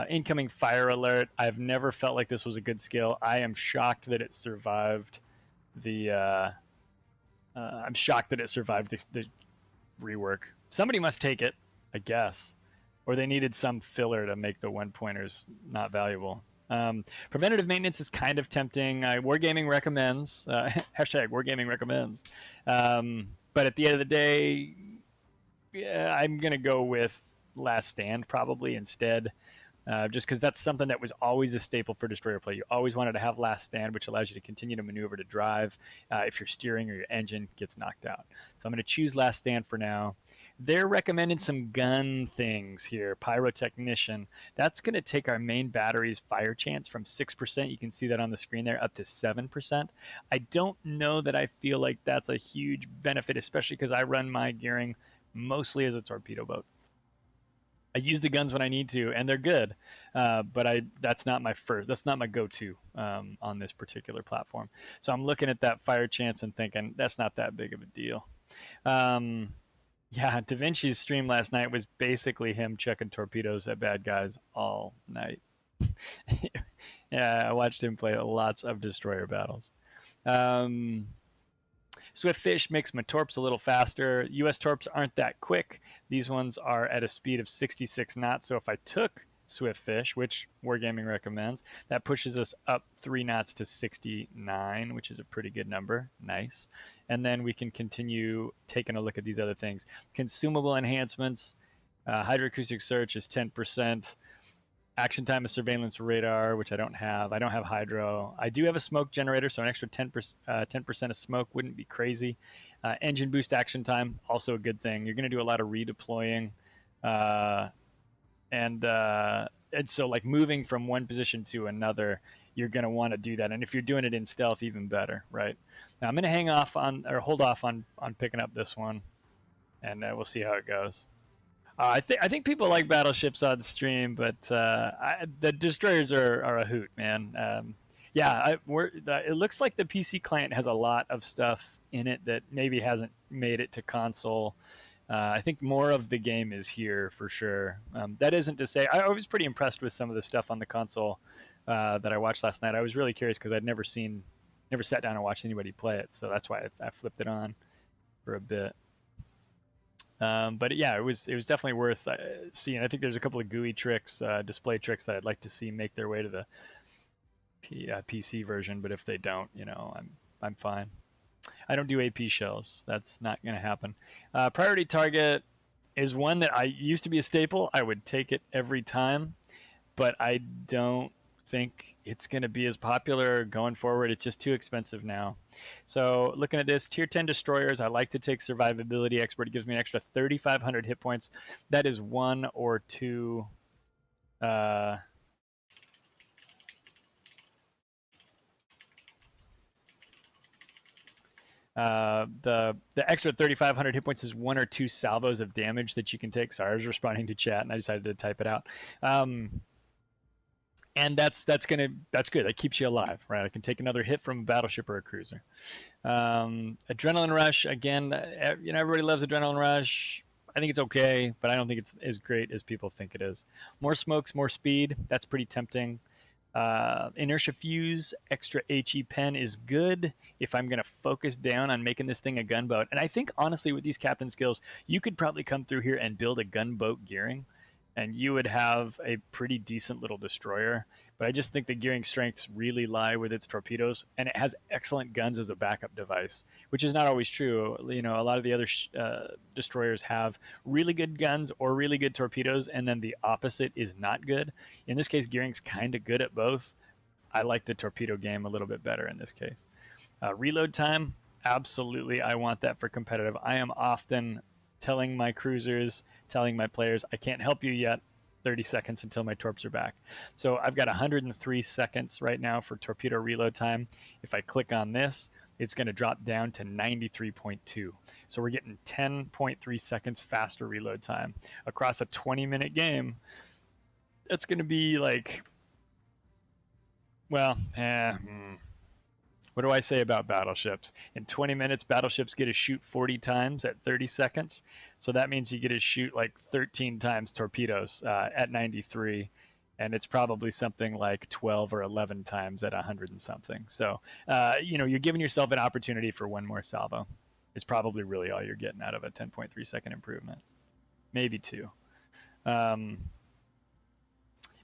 Incoming fire alert. I've never felt like this was a good skill. I am shocked that it survived the... I'm shocked that it survived the rework. Somebody must take it, I guess. Or they needed some filler to make the one pointers not valuable. Preventative maintenance is kind of tempting. Wargaming recommends. Hashtag Wargaming recommends. But at the end of the day, yeah, I'm going to go with Last Stand probably instead. Just because that's something that was always a staple for destroyer play. You always wanted to have Last Stand, which allows you to continue to maneuver to drive if your steering or your engine gets knocked out. So I'm going to choose Last Stand for now. They're recommending some gun things here. Pyrotechnician. That's going to take our main battery's fire chance from 6%. You can see that on the screen there, up to 7%. I don't know that I feel like that's a huge benefit, especially because I run my gearing mostly as a torpedo boat. I use the guns when I need to, and they're good, but that's not my go-to on this particular platform. So I'm looking at that fire chance and thinking that's not that big of a deal. Yeah, Da Vinci's stream last night was basically him checking torpedoes at bad guys all night. Yeah, I watched him play lots of destroyer battles. Swift Fish makes my torps a little faster. US torps aren't that quick. These ones are at a speed of 66 knots. So if I took Swift Fish, which Wargaming recommends, that pushes us up 3 knots to 69, which is a pretty good number. Nice. And then we can continue taking a look at these other things. Consumable enhancements. Hydroacoustic search is 10%. Action time of surveillance radar, which I don't have. I don't have hydro. I do have a smoke generator, so an extra 10% of smoke wouldn't be crazy. Engine boost action time, also a good thing. You're going to do a lot of redeploying. And so like moving from one position to another, you're going to want to do that. And if you're doing it in stealth, even better, right? Now I'm going to hold off on picking up this one, and we'll see how it goes. I think people like battleships on stream, but the destroyers are a hoot, man. Yeah, it looks like the PC client has a lot of stuff in it that maybe hasn't made it to console. I think more of the game is here for sure. That isn't to say I was pretty impressed with some of the stuff on the console that I watched last night. I was really curious because I'd never sat down and watched anybody play it, so that's why I flipped it on for a bit. But yeah, it was definitely worth seeing. I think there's a couple of GUI tricks, display tricks that I'd like to see make their way to the PC version. But if they don't, I'm fine. I don't do AP shells. That's not going to happen. Priority target is one that I used to be a staple. I would take it every time, but I don't think it's going to be as popular going forward. It's just too expensive now. So looking at this, tier 10 destroyers, I like to take survivability expert. It gives me an extra 3,500 hit points. That is 1 or 2 the extra 3,500 hit points is 1 or 2 salvos of damage that you can take. Sorry, I was responding to chat and I decided to type it out. And that's good. That keeps you alive, right? I can take another hit from a battleship or a cruiser. Adrenaline rush, again, everybody loves adrenaline rush. I think it's okay, but I don't think it's as great as people think it is. More smokes, more speed. That's pretty tempting. Inertia fuse, extra HE pen is good if I'm going to focus down on making this thing a gunboat. And I think, honestly, with these captain skills, you could probably come through here and build a gunboat gearing, and you would have a pretty decent little destroyer. But I just think the gearing strengths really lie with its torpedoes, and it has excellent guns as a backup device, which is not always true. A lot of the other destroyers have really good guns or really good torpedoes, and then the opposite is not good. In this case, gearing's kind of good at both. I like the torpedo game a little bit better in this case. Reload time, absolutely, I want that for competitive. I am often telling my cruisers, telling my players, I can't help you yet. 30 seconds until my torps are back. So I've got 103 seconds right now for torpedo reload time. If I click on this, it's going to drop down to 93.2. So we're getting 10.3 seconds faster reload time across a 20-minute game. That's going to be like, well, what do I say about battleships? In 20 minutes, battleships get to shoot 40 times at 30 seconds. So that means you get to shoot like 13 times torpedoes at 93. And it's probably something like 12 or 11 times at 100 and something. So, you're giving yourself an opportunity for one more salvo. It's probably really all you're getting out of a 10.3 second improvement. Maybe two.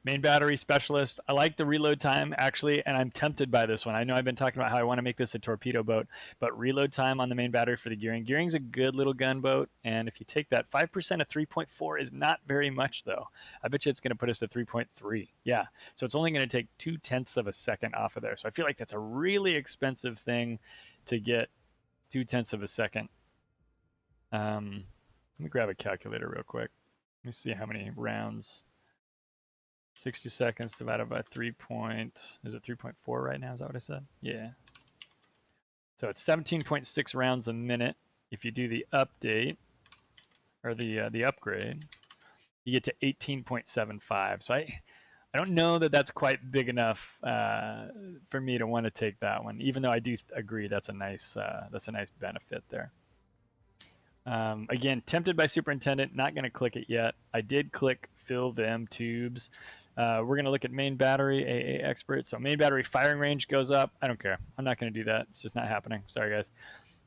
Main battery specialist. I like the reload time, actually, and I'm tempted by this one. I know I've been talking about how I want to make this a torpedo boat, but reload time on the main battery for the gearing. Gearing's a good little gunboat, and if you take that, 5% of 3.4 is not very much, though. I bet you it's going to put us to 3.3. Yeah, so it's only going to take 0.2 of a second off of there. So I feel like that's a really expensive thing to get 0.2 of a second. Let me grab a calculator real quick. Let me see how many rounds. 60 seconds divided by 3.4 right now? Is that what I said? Yeah. So it's 17.6 rounds a minute. If you do the update or the upgrade, you get to 18.75. So I don't know that that's quite big enough for me to want to take that one, even though I do agree that's a nice benefit there. Again, tempted by Superintendent, not going to click it yet. I did click fill them tubes. We're going to look at main battery, AA expert. So main battery firing range goes up. I don't care. I'm not going to do that. It's just not happening. Sorry, guys.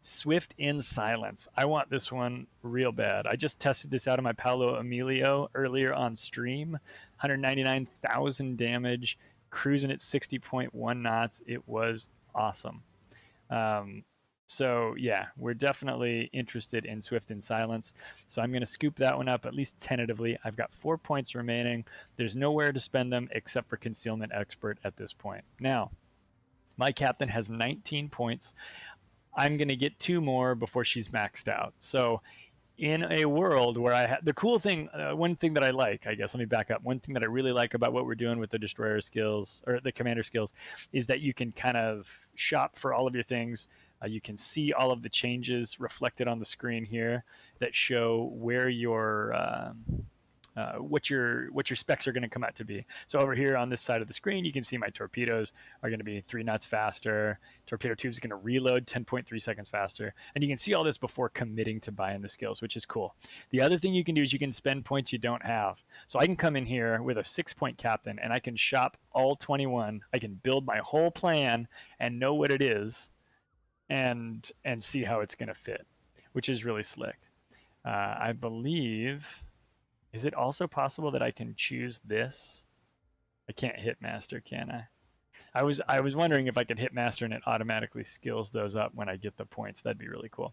Swift in silence. I want this one real bad. I just tested this out of my Paolo Emilio earlier on stream. 199,000 damage, cruising at 60.1 knots. It was awesome. So yeah, we're definitely interested in Swift in silence. So I'm going to scoop that one up, at least tentatively. I've got 4 points remaining. There's nowhere to spend them except for concealment expert at this point. Now, my captain has 19 points. I'm going to get 2 more before she's maxed out. So in a world where I have the cool thing, one thing that I like, I guess, let me back up. One thing that I really like about what we're doing with the destroyer skills or the commander skills is that you can kind of shop for all of your things. You can see all of the changes reflected on the screen here that show where your what your specs are going to come out to be. So over here on this side of the screen, you can see my torpedoes are going to be 3 knots faster. Torpedo tube is going to reload 10.3 seconds faster. And you can see all this before committing to buying the skills, which is cool. The other thing you can do is you can spend points you don't have. So I can come in here with a 6-point captain and I can shop all 21. I can build my whole plan and know what it is and see how it's going to fit, which is really slick. I believe, is it also possible that I can choose this? I can't hit master, can I? I was wondering if I could hit master and it automatically skills those up when I get the points. That'd be really cool.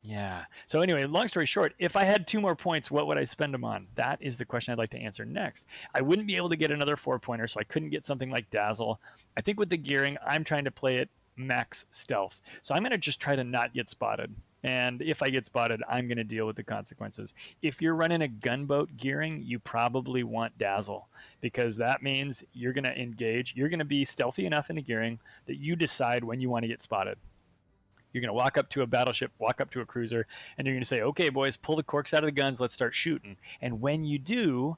Yeah. So anyway, long story short, if I had 2 more points, what would I spend them on? That is the question I'd like to answer next. I wouldn't be able to get another 4-pointer, so I couldn't get something like Dazzle. I think with the gearing, I'm trying to play it max stealth. So I'm going to just try to not get spotted. And if I get spotted, I'm going to deal with the consequences. If you're running a gunboat gearing, you probably want Dazzle, because that means you're going to engage. You're going to be stealthy enough in the gearing that you decide when you want to get spotted. You're going to walk up to a battleship, walk up to a cruiser, and you're going to say, okay, boys, pull the corks out of the guns. Let's start shooting. And when you do,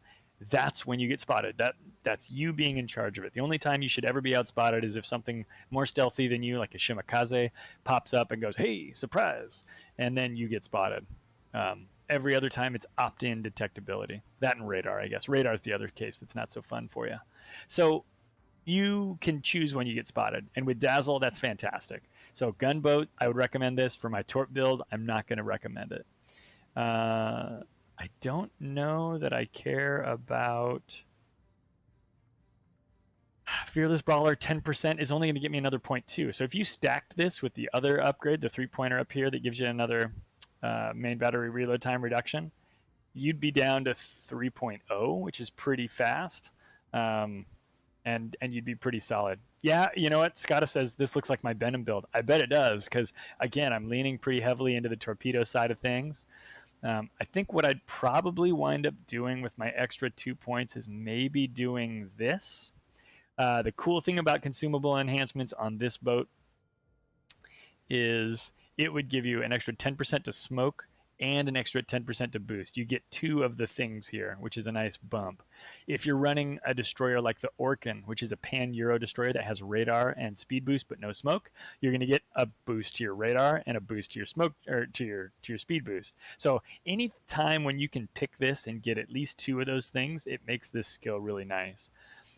that's when you get spotted. That's you being in charge of it. The only time you should ever be outspotted is if something more stealthy than you, like a shimakaze, pops up and goes, hey, surprise, and then you get spotted. Every other time, it's opt-in detectability. That and radar, I guess. Radar is the other case that's not so fun for you. So you can choose when you get spotted. And with Dazzle, that's fantastic. So gunboat, I would recommend this. For my torp build, I'm not going to recommend it. I don't know that I care about Fearless Brawler. 10% is only going to get me another 0.2. So if you stacked this with the other upgrade, the 3-pointer up here that gives you another main battery reload time reduction, you'd be down to 3.0, which is pretty fast. And you'd be pretty solid. Yeah, you know what? Scotta says this looks like my Benham build. I bet it does, because, again, I'm leaning pretty heavily into the torpedo side of things. I think what I'd probably wind up doing with my extra 2 points is maybe doing this, The cool thing about consumable enhancements on this boat is it would give you an extra 10% to smoke and an extra 10% to boost. You get two of the things here, which is a nice bump. If you're running a destroyer like the Orkan, which is a pan-Euro destroyer that has radar and speed boost but no smoke, you're going to get a boost to your radar and a boost to your smoke or to your speed boost. So any time when you can pick this and get at least two of those things, it makes this skill really nice.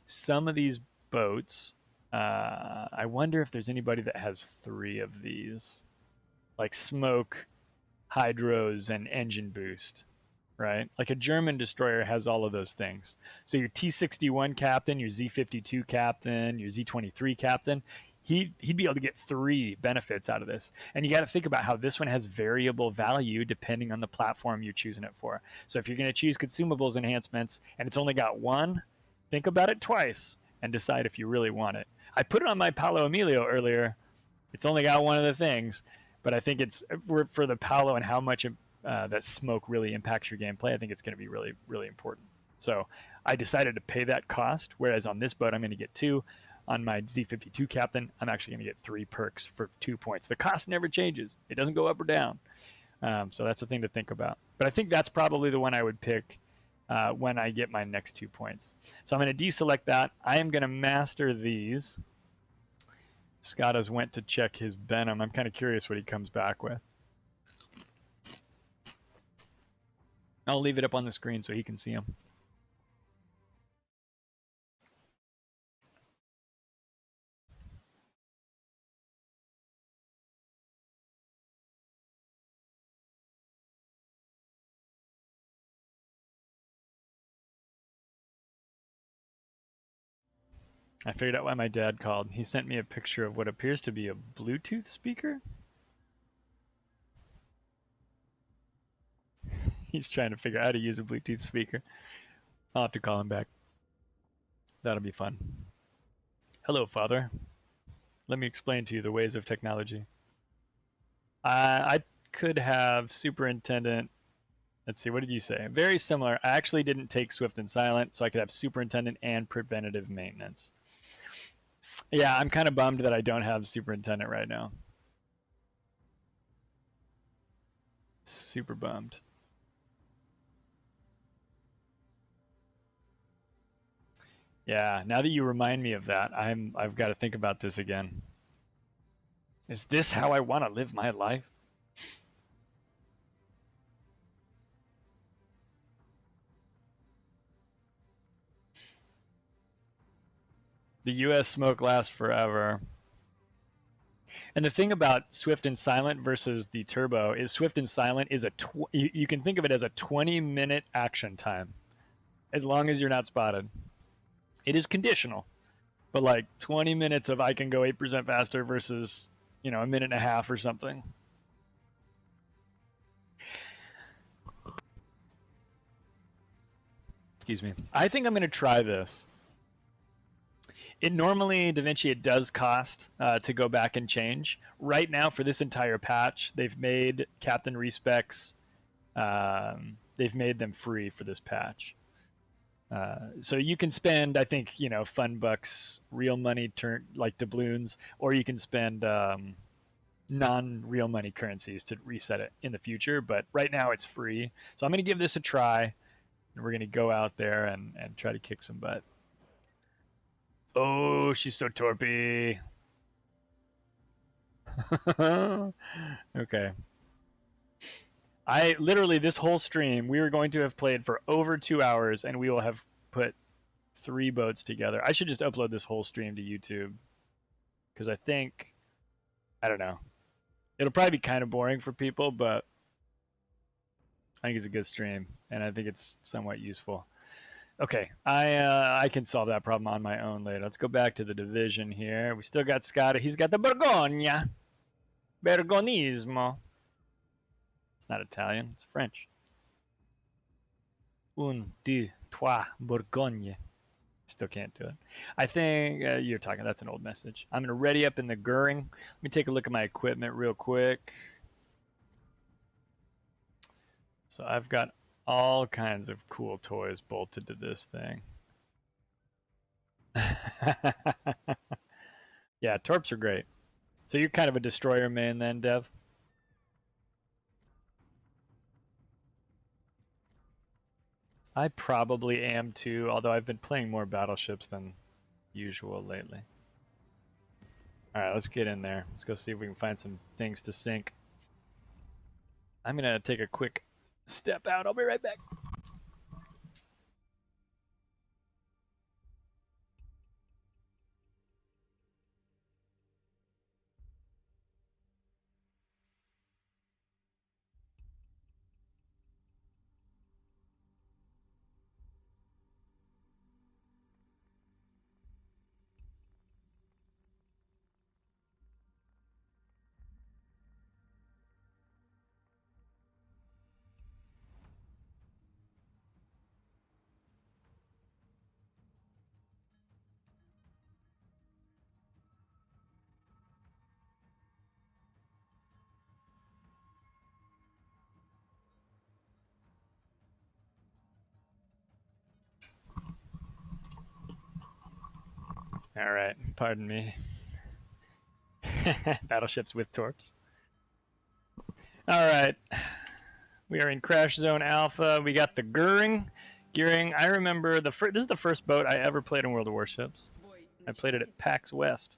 Some of these boats, I wonder if there's anybody that has three of these, like smoke, hydros, and engine boost, right? Like a German destroyer has all of those things. So your T61 captain, your Z52 captain, your Z23 captain, he'd be able to get three benefits out of this. And you got to think about how this one has variable value depending on the platform you're choosing it for. So if you're going to choose consumables enhancements and it's only got one, think about it twice and decide if you really want it. I put it on my Paolo Emilio earlier. It's only got one of the things, but I think it's for the Paolo and how much that smoke really impacts your gameplay. I think it's going to be really, really important. So I decided to pay that cost, whereas on this boat, I'm going to get two. On my Z52 captain, I'm actually going to get 3 perks for 2 points. The cost never changes. It doesn't go up or down. So that's a thing to think about. But I think that's probably the one I would pick when I get my next 2 points. So I'm going to deselect that. I am going to master these. Scott has went to check his Venom. I'm kind of curious what he comes back with. I'll leave it up on the screen so he can see them. I figured out why my dad called. He sent me a picture of what appears to be a Bluetooth speaker. He's trying to figure out how to use a Bluetooth speaker. I'll have to call him back. That'll be fun. Hello, Father. Let me explain to you the ways of technology. I could have Superintendent. Let's see, what did you say? Very similar. I actually didn't take Swift and Silent, so I could have Superintendent and Preventative Maintenance. Yeah, I'm kind of bummed that I don't have Superintendent right now. Super bummed. Yeah, now that you remind me of that, I've got to think about this again. Is this how I want to live my life? The US smoke lasts forever. And the thing about Swift and Silent versus the Turbo is Swift and Silent is you can think of it as a 20-minute action time, as long as you're not spotted. It is conditional, but like 20 minutes of I can go 8% faster versus, a minute and a half or something. Excuse me. I think I'm going to try this. It normally, DaVinci, it does cost to go back and change. Right now, for this entire patch, they've made Captain Respecs, they've made them free for this patch. So you can spend, I think, fun bucks, real money, like doubloons, or you can spend non-real money currencies to reset it in the future. But right now, it's free. So I'm going to give this a try, and we're going to go out there and try to kick some butt. Oh, she's so torpy. Okay. I literally, this whole stream, we were going to have played for over 2 hours, and we will have put 3 boats together. I should just upload this whole stream to YouTube, because I think, I don't know. It'll probably be kind of boring for people, but I think it's a good stream, and I think it's somewhat useful. Okay, I can solve that problem on my own later. Let's go back to the division here. We still got Scott. He's got the Borgogna. Bergonismo. It's not Italian. It's French. Un, deux, trois, Bourgogne. Still can't do it. I think you're talking. That's an old message. I'm going to ready up in the Goering. Let me take a look at my equipment real quick. So I've got all kinds of cool toys bolted to this thing. Yeah, torps are great. So you're kind of a destroyer main then, Dev? I probably am too, although I've been playing more battleships than usual lately. Alright, let's get in there. Let's go see if we can find some things to sink. I'm gonna take a quick step out. I'll be right back. Alright, pardon me. Battleships with torps. Alright. We are in Crash Zone Alpha. We got the Gearing. I remember this is the first boat I ever played in World of Warships. I played it at PAX West.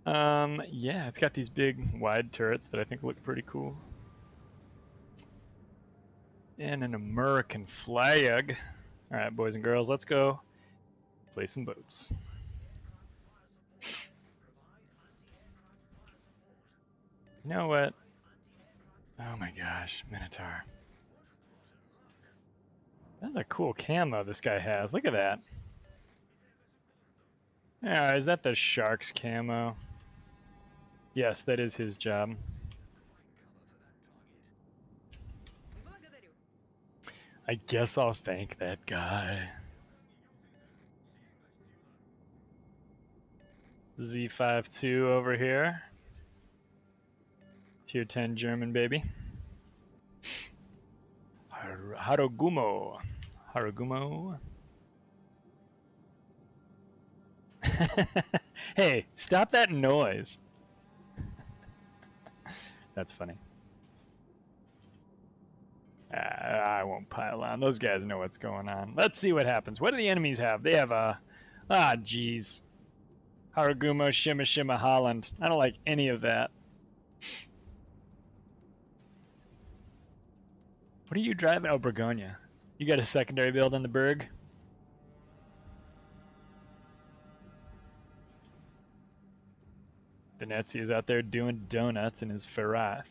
Yeah, it's got these big wide turrets that I think look pretty cool. And an American flag. Alright, boys and girls, let's go play some boats. You know what? Oh my gosh, Minotaur. That's a cool camo this guy has. Look at that. Yeah, is that the Shark's camo? Yes, that is his job. I guess I'll thank that guy. Z52 over here. Tier 10 German, baby. Harugumo. Hey, stop that noise. That's funny. I won't pile on. Those guys know what's going on. Let's see what happens. What do the enemies have? They have a... jeez. Harugumo, Shima Shima, Holland. I don't like any of that. What are you driving? Oh, Burgonia. You got a secondary build on the Berg? Venezia is out there doing donuts in his Ferrari.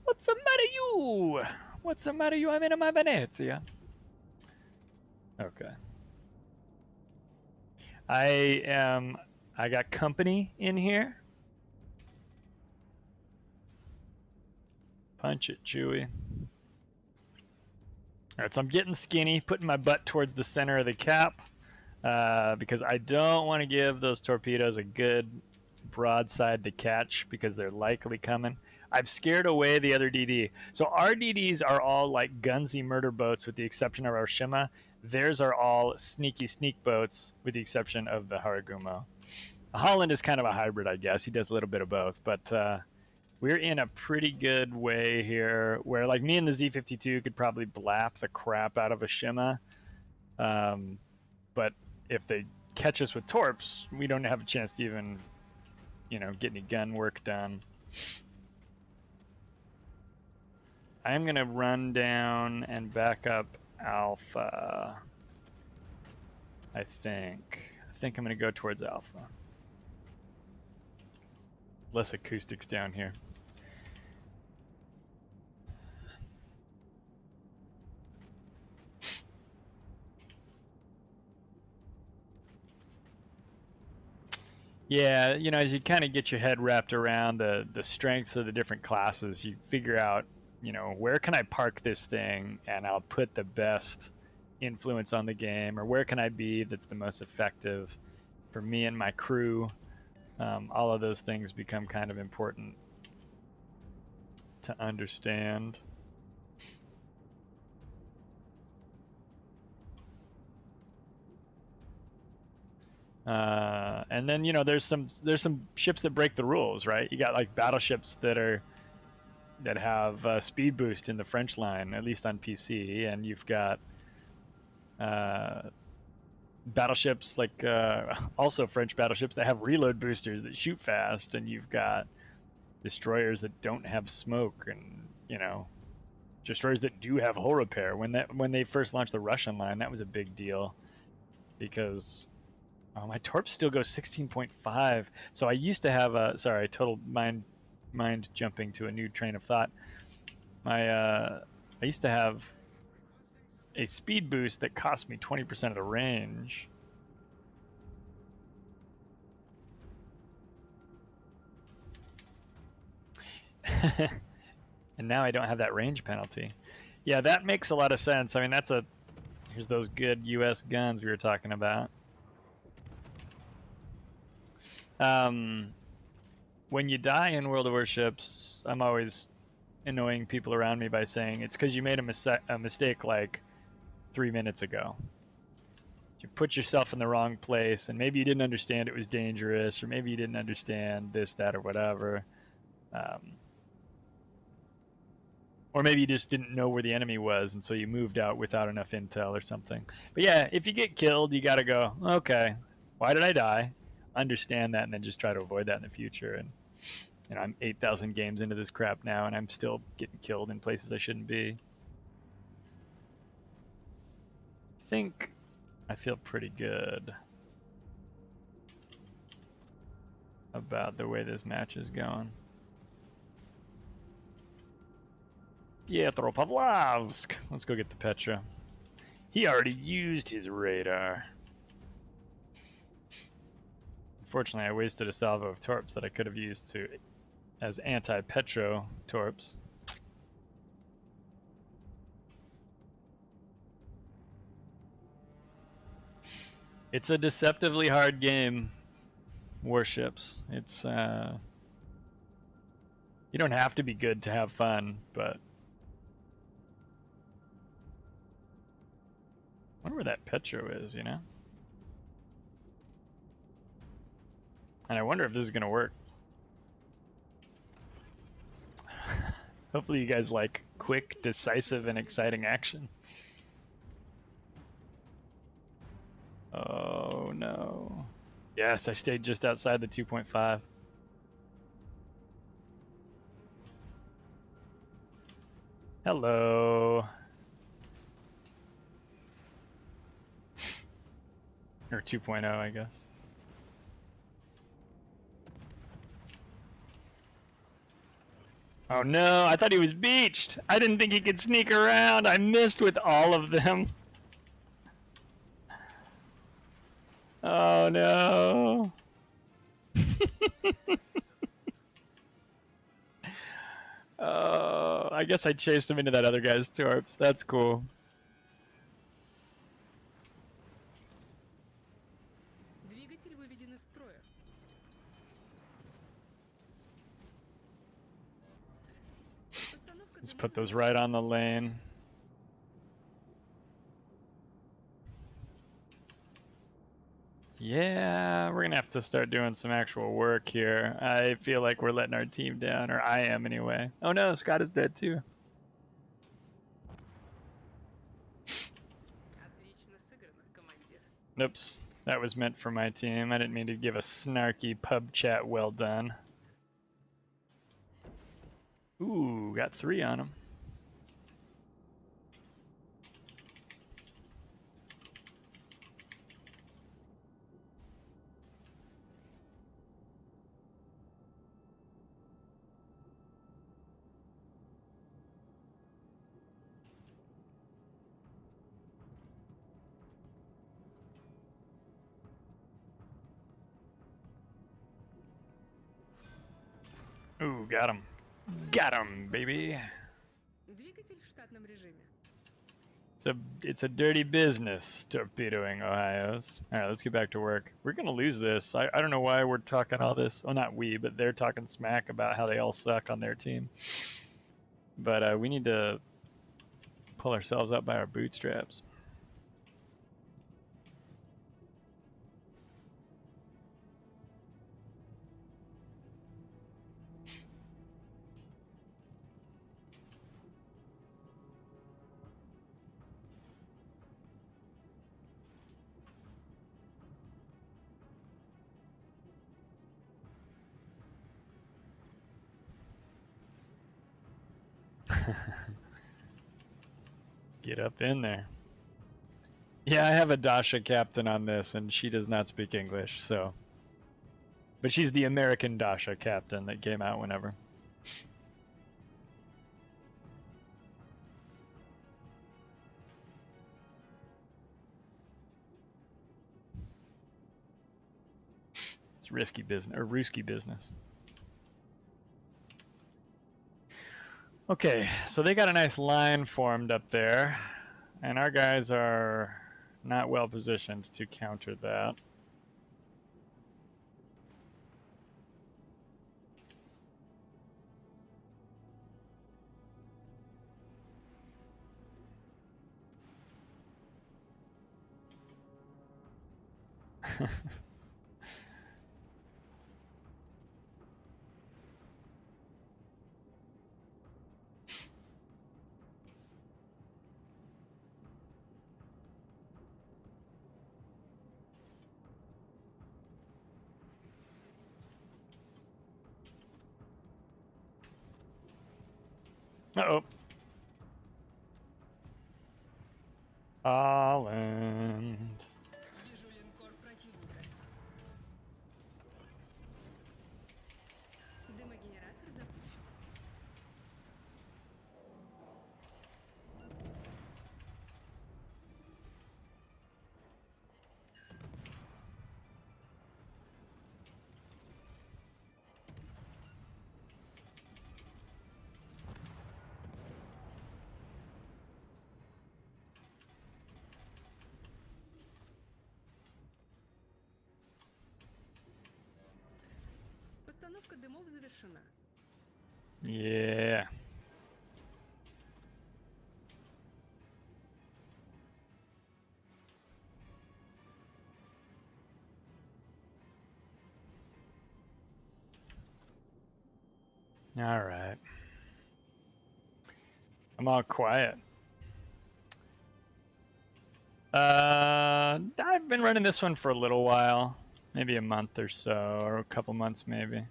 What's the matter, you? What's the matter, you? I'm in my Venezia. Okay. I got company in here. Punch it, Chewie. Alright, so I'm getting skinny, putting my butt towards the center of the cap. Because I don't want to give those torpedoes a good broadside to catch because they're likely coming. I've scared away the other DD. So our DDs are all like gunsy murder boats with the exception of our Shima. Theirs are all sneaky sneak boats with the exception of the Harugumo. Holland is kind of a hybrid, I guess. He does a little bit of both. But we're in a pretty good way here where like me and the Z52 could probably blap the crap out of a Shima. But if they catch us with torps, we don't have a chance to even, get any gun work done. I'm going to run down and back up Alpha, I think. I think I'm going to go towards Alpha. Less acoustics down here. Yeah, as you kind of get your head wrapped around the strengths of the different classes, you figure out, where can I park this thing and I'll put the best influence on the game, or where can I be that's the most effective for me and my crew. All of those things become kind of important to understand. And then, you know, there's some ships that break the rules, right? You got like battleships that have speed boost in the French line, at least on PC, and you've got battleships like also French battleships that have reload boosters that shoot fast, and you've got destroyers that don't have smoke, and you know, destroyers that do have hull repair. When they first launched the Russian line, that was a big deal because my torp still goes 16.5. So I used to have a total mind jumping to a new train of thought. I used to have a speed boost that cost me 20% of the range. And now I don't have that range penalty. Yeah, that makes a lot of sense. I mean, here's those good US guns we were talking about. When you die in World of Warships, I'm always annoying people around me by saying it's because you made a mistake like 3 minutes ago. You put yourself in the wrong place, and maybe you didn't understand it was dangerous, or maybe you didn't understand this, that, or whatever. Or maybe you just didn't know where the enemy was, and so you moved out without enough intel or something. But yeah, if you get killed, you gotta go, okay, why did I die? Understand that, and then just try to avoid that in the future. And you know, I'm 8,000 games into this crap now, and I'm still getting killed in places I shouldn't be. I think I feel pretty good about the way this match is going. Pietro Pavlovsk. Let's go get the Petra. He already used his radar. Unfortunately, I wasted a salvo of torps that I could have used as anti-Petro torps. It's a deceptively hard game, Warships. It's you don't have to be good to have fun, but I wonder where that Petro is, you know? And I wonder if this is gonna work. Hopefully you guys like quick, decisive, and exciting action. Oh no. Yes, I stayed just outside the 2.5. Hello. Or 2.0, I guess. Oh no, I thought he was beached. I didn't think he could sneak around. I missed with all of them. Oh no. Oh, I guess I chased him into that other guy's torps. That's cool. Двигатель выведен из строя. Let's put those right on the lane. Yeah, we're gonna have to start doing some actual work here. I feel like we're letting our team down, or I am anyway. Oh no, Scott is dead too. Отлично сыграно, командир. Oops, that was meant for my team. I didn't mean to give a snarky pub chat well done. Ooh, got 3 on him. Ooh, got him. Got him, baby. Двигатель в штатном режиме. It's a dirty business, torpedoing Ohios. All right, let's get back to work. We're gonna lose this. I don't know why we're talking all this. Well, not we, but they're talking smack about how they all suck on their team. But we need to pull ourselves up by our bootstraps. Get up in there. Yeah, I have a Dasha captain on this, and she does not speak English, so. But she's the American Dasha captain that came out whenever. It's risky business, or Ruski business. Okay, so they got a nice line formed up there, and our guys are not well positioned to counter that. Uh-oh. Holland. Вижу линкор противника. Дымогенератор запущен. Постановка дымов завершена. Yeah. All right. I'm all quiet. I've been running this one for a little while, maybe a month or so, or a couple months maybe.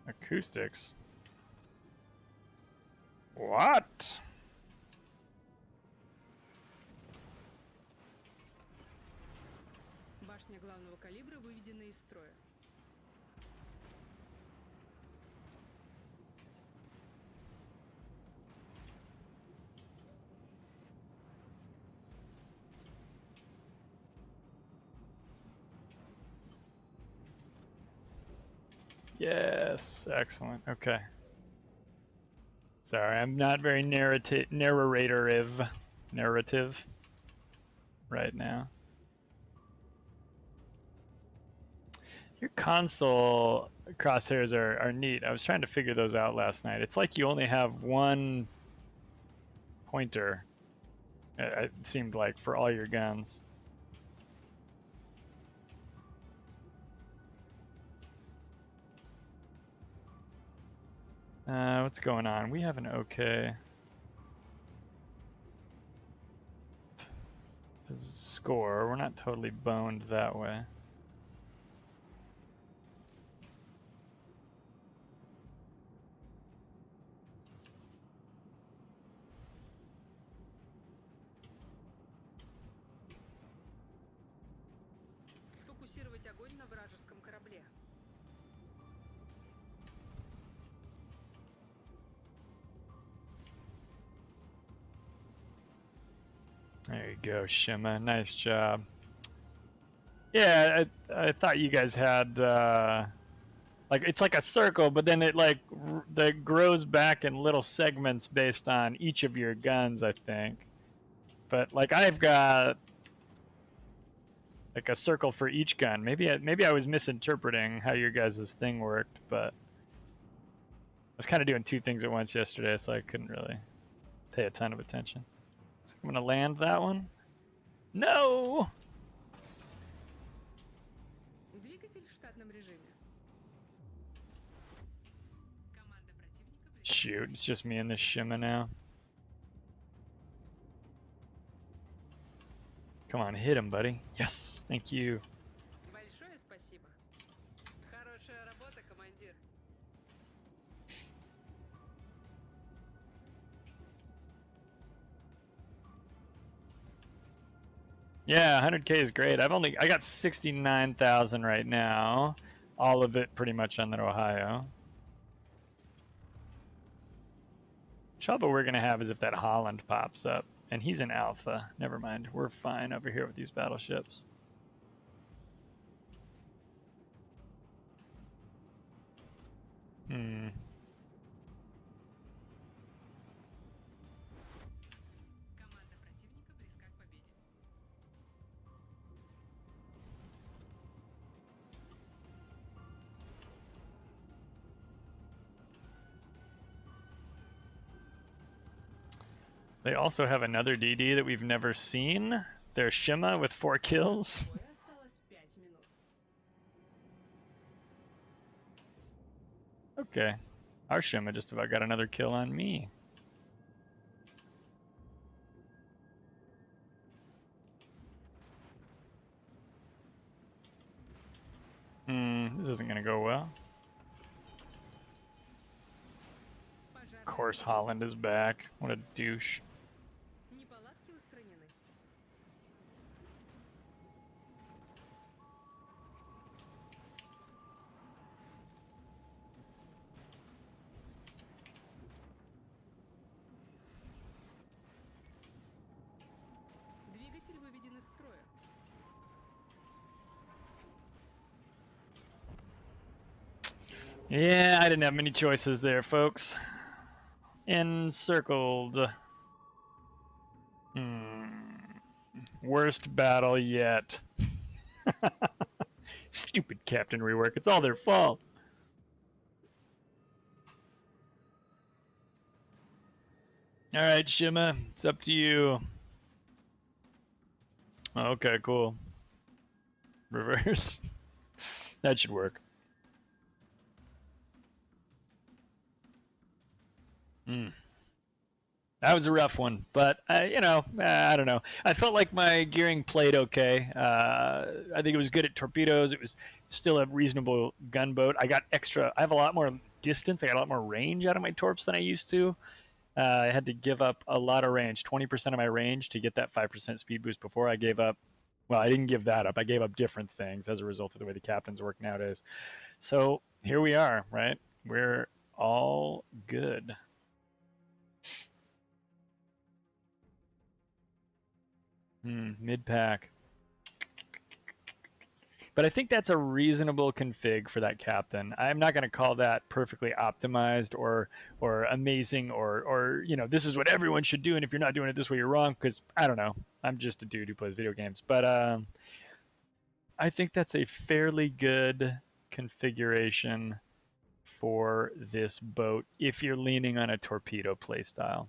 Acoustics. What? Башня главного калибра выведена из строя. Yes, excellent. Okay. Sorry, I'm not very narrative right now. Your console crosshairs are neat. I was trying to figure those out last night. It's like you only have one pointer, it seemed like, for all your guns. What's going on? We have an okay score. We're not totally boned that way. Сфокусировать огонь на вражеском корабле. There you go, Shima. Nice job. Yeah, I thought you guys had like, it's like a circle, but then it like that grows back in little segments based on each of your guns, I think. But like I've got like a circle for each gun. Maybe I was misinterpreting how your guys' thing worked, but I was kind of doing two things at once yesterday, so I couldn't really pay a ton of attention. So I'm gonna land that one. No! Двигатель в штатном режиме. Команда противника близко. Shoot, it's just me and this Shima now. Come on, hit him, buddy. Yes, thank you. Большое спасибо. Хорошая работа, командир. Yeah, 100K is great. I got 69,000 right now. All of it pretty much on the Ohio. Trouble we're gonna have is if that Holland pops up, and he's in alpha. Never mind, we're fine over here with these battleships. Команда противника близка к победе. They also have another DD that we've never seen. There's Shima with 4 kills. Бою осталось 5 минут. Okay. Our Shima just about got another kill on me. This isn't gonna go well. Of course Holland is back. What a douche. Неполадки устранены. Двигатель выведен из строя. Yeah, I didn't have many choices there, folks. Encircled. Worst battle yet. Stupid Captain Rework. It's all their fault. All right, Shima, it's up to you. Okay, cool. Reverse. That should work. That was a rough one, but I don't know. I felt like my gearing played okay. I think it was good at torpedoes. It was still a reasonable gunboat. I have a lot more distance. I got a lot more range out of my torps than I used to. I had to give up a lot of range, 20% of my range to get that 5% speed boost before. I gave up, well, I didn't give that up. I gave up different things as a result of the way the captains work nowadays. So here we are, right? We're all good. Mid-pack. But I think that's a reasonable config for that captain. I'm not going to call that perfectly optimized or amazing or this is what everyone should do, and if you're not doing it this way, you're wrong, because I don't know. I'm just a dude who plays video games. But I think that's a fairly good configuration for this boat if you're leaning on a torpedo playstyle.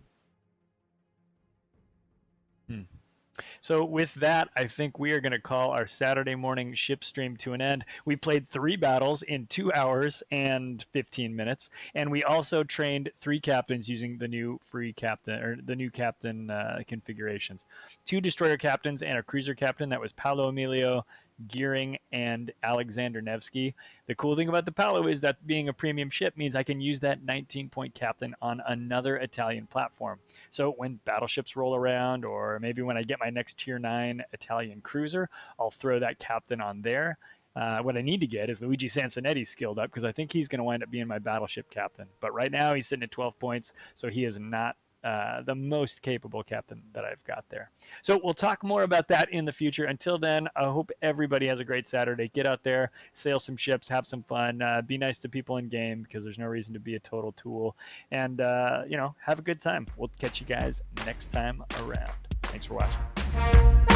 So with that, I think we are going to call our Saturday morning ship stream to an end. We played 3 battles in 2 hours and 15 minutes, and we also trained 3 captains using the new free captain or the new captain configurations. 2 destroyer captains and a cruiser captain. That was Paolo Emilio, Gearing, and Alexander Nevsky. The cool thing about the Paolo is that being a premium ship means I can use that 19-point captain on another Italian platform. So when battleships roll around, or maybe when I get my next tier 9 Italian cruiser, I'll throw that captain on there. What I need to get is Luigi Sansonetti skilled up, because I think he's going to wind up being my battleship captain. But right now he's sitting at 12 points, so he is not the most capable captain that I've got there. So we'll talk more about that in the future. Until then, I hope everybody has a great Saturday. Get out there, sail some ships, have some fun, be nice to people in game, because there's no reason to be a total tool, and have a good time. We'll catch you guys next time around. Thanks for watching.